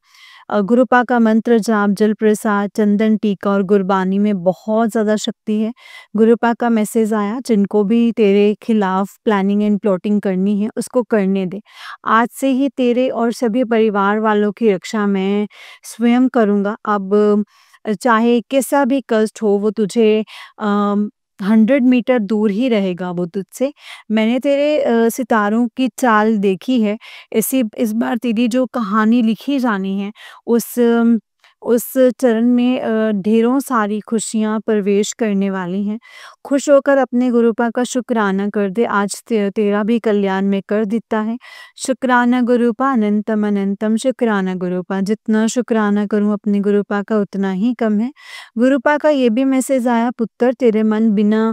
गुरुपा का मंत्र जाप, जल प्रसाद, चंदन टीका और गुरबानी में बहुत ज़्यादा शक्ति है। गुरुपा का मैसेज आया, जिनको भी तेरे खिलाफ प्लानिंग एंड प्लॉटिंग करनी है उसको करने दे। आज से ही तेरे और सभी परिवार वालों की रक्षा मैं स्वयं करूँगा। अब चाहे कैसा भी कष्ट हो वो तुझे 100 मीटर दूर ही रहेगा वो तुझसे। मैंने तेरे सितारों की चाल देखी है। इस बार तेरी जो कहानी लिखी जानी है उस चरण में ढेरों सारी खुशियाँ प्रवेश करने वाली हैं। खुश होकर अपने गुरुपा का शुक्राना कर दे, आज तेरा भी कल्याण में कर देता है। शुक्राना गुरुपा अनंतम अनंतम शुक्राना गुरुपा। जितना शुक्राना करूँ अपने गुरुपा का उतना ही कम है। गुरुपा का ये भी मैसेज आया, पुत्र तेरे मन बिना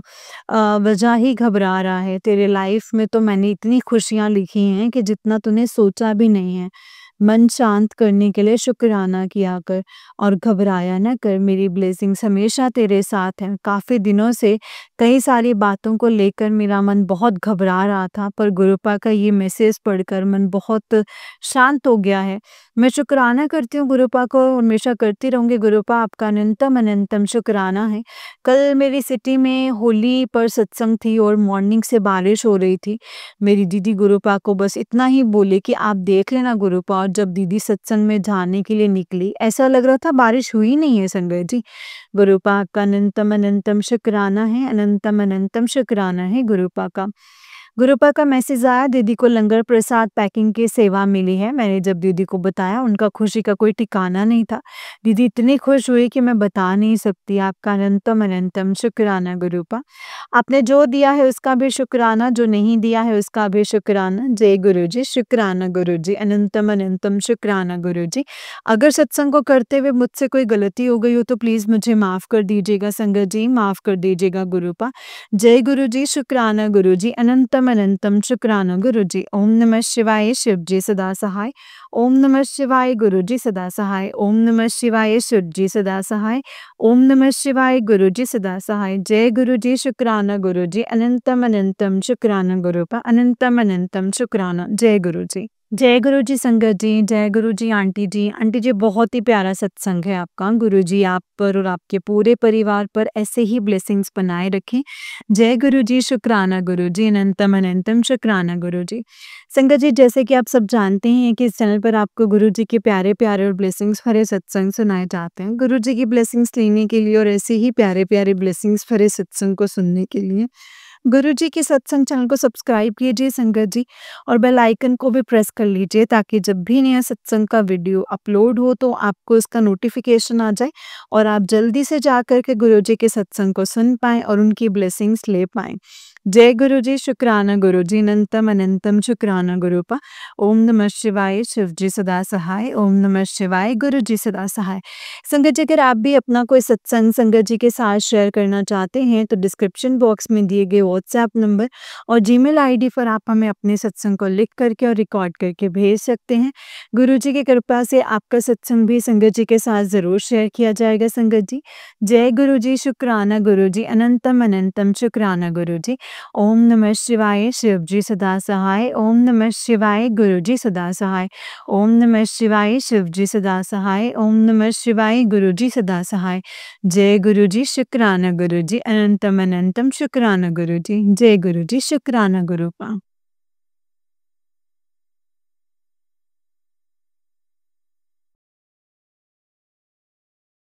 वजह ही घबरा रहा है। तेरे लाइफ में तो मैंने इतनी खुशियाँ लिखी हैं कि जितना तूने सोचा भी नहीं है। मन शांत करने के लिए शुक्राना किया कर और घबराया ना कर। मेरी ब्लेसिंग्स हमेशा तेरे साथ हैं। काफ़ी दिनों से कई सारी बातों को लेकर मेरा मन बहुत घबरा रहा था, पर गुरुपा का ये मैसेज पढ़कर मन बहुत शांत हो गया है। मैं शुक्राना करती हूँ गुरुपा को, हमेशा करती रहूँगी। गुरुपा आपका अनंतम अनंतम शुक्राना है। कल मेरी सिटी में होली पर सत्संग थी और मॉर्निंग से बारिश हो रही थी। मेरी दीदी गुरुपा को बस इतना ही बोले कि आप देख लेना गुरुपा, और जब दीदी सत्संग में जाने के लिए निकली ऐसा लग रहा था बारिश हुई नहीं है संगत जी। गुरुपा आपका अनंतम अनंतम शुक्राना है, अनंतम अनंतम शुक्राना है गुरुपा का। गुरुपा का मैसेज आया, दीदी को लंगर प्रसाद पैकिंग की सेवा मिली है। मैंने जब दीदी को बताया उनका खुशी का कोई ठिकाना नहीं था। दीदी इतनी खुश हुई कि मैं बता नहीं सकती। आपका अनंतम अनंतम शुक्राना गुरुपा। आपने जो दिया है उसका भी शुक्राना, जो नहीं दिया है उसका भी शुक्राना। जय गुरुजी, शुक्राना गुरुजी, अनंतम अनंतम शुक्राना गुरुजी। अगर सत्संग को करते हुए मुझसे कोई गलती हो गई हो तो प्लीज़ मुझे माफ़ कर दीजिएगा संगत जी, माफ़ कर दीजिएगा गुरुपा। जय गुरुजी, शुक्राना गुरुजी, अनंतम अनंतम शुक्राना गुरुजी। ओम नमः शिवाय, शिव जी सदा सहाय। ओम नमः शिवाय, गुरुजी सदा सहाय। ओम नमः शिवाय, शिव जी सदा सहाय। ओम नमः शिवाय, गुरुजी सदा सहाय। जय गुरुजी, शुक्राना गुरुजी, अनंतम अनंतम शुक्राना गुरुपा, अनंतम अनंतम शुक्राना। जय गुरुजी। जय गुरुजी संगत जी, जय गुरुजी आंटी जी। आंटी जी बहुत ही प्यारा सत्संग है आपका। गुरुजी आप पर और आपके पूरे परिवार पर ऐसे ही ब्लेसिंग्स बनाए रखें। जय गुरुजी, शुक्राना गुरुजी, अनंतम अनंतम शुक्राना गुरुजी। संगत जी जैसे कि आप सब जानते हैं कि इस चैनल पर आपको गुरुजी के प्यारे-प्यारे और ब्लेसिंग्स भरे सत्संग सुनाए जाते हैं। गुरुजी की ब्लेसिंग्स लेने के लिए और ऐसे ही प्यारे-प्यारे ब्लेसिंग्स भरे सत्संग को सुनने के लिए गुरुजी के सत्संग चैनल को सब्सक्राइब कीजिए संगत जी, और बेल आइकन को भी प्रेस कर लीजिए ताकि जब भी नया सत्संग का वीडियो अपलोड हो तो आपको इसका नोटिफिकेशन आ जाए और आप जल्दी से जा कर के गुरुजी के सत्संग को सुन पाएँ और उनकी ब्लेसिंग्स ले पाएँ। जय गुरुजी, शुक्राना गुरुजी, अनंतम अनंतम शुक्राना गुरुपा। ओम नमः शिवाय, शिव जी सदा सहाय। ओम नमः शिवाय, गुरुजी सदा सहाय। संगत जी अगर आप भी अपना कोई सत्संग संगत जी के साथ शेयर करना चाहते हैं तो डिस्क्रिप्शन बॉक्स में दिए गए व्हाट्सएप नंबर और जीमेल आईडी पर आप हमें अपने सत्संग को लिख करके और रिकॉर्ड करके भेज सकते हैं। गुरुजी की कृपा से आपका सत्संग भी संगत जी के साथ ज़रूर शेयर किया जाएगा संगत जी। जय गुरुजी, शुक्राना गुरुजी, अनंतम अनंतम शुक्राना गुरुजी। ओम नमः शिवाय, शिव जी सदा सहाय। ओम नमः शिवाय, गुरुजी सदा सहाय। ओम नमः शिवाय, शिव जी सदा सहाय। ओम नमः शिवाय, गुरुजी सदा सहाय। जय गुरुजी, शुक्राना गुरुजी, अनंतम अनंतम शुक्राना गुरुजी। जय गुरुजी, शुक्राना गुरुपा।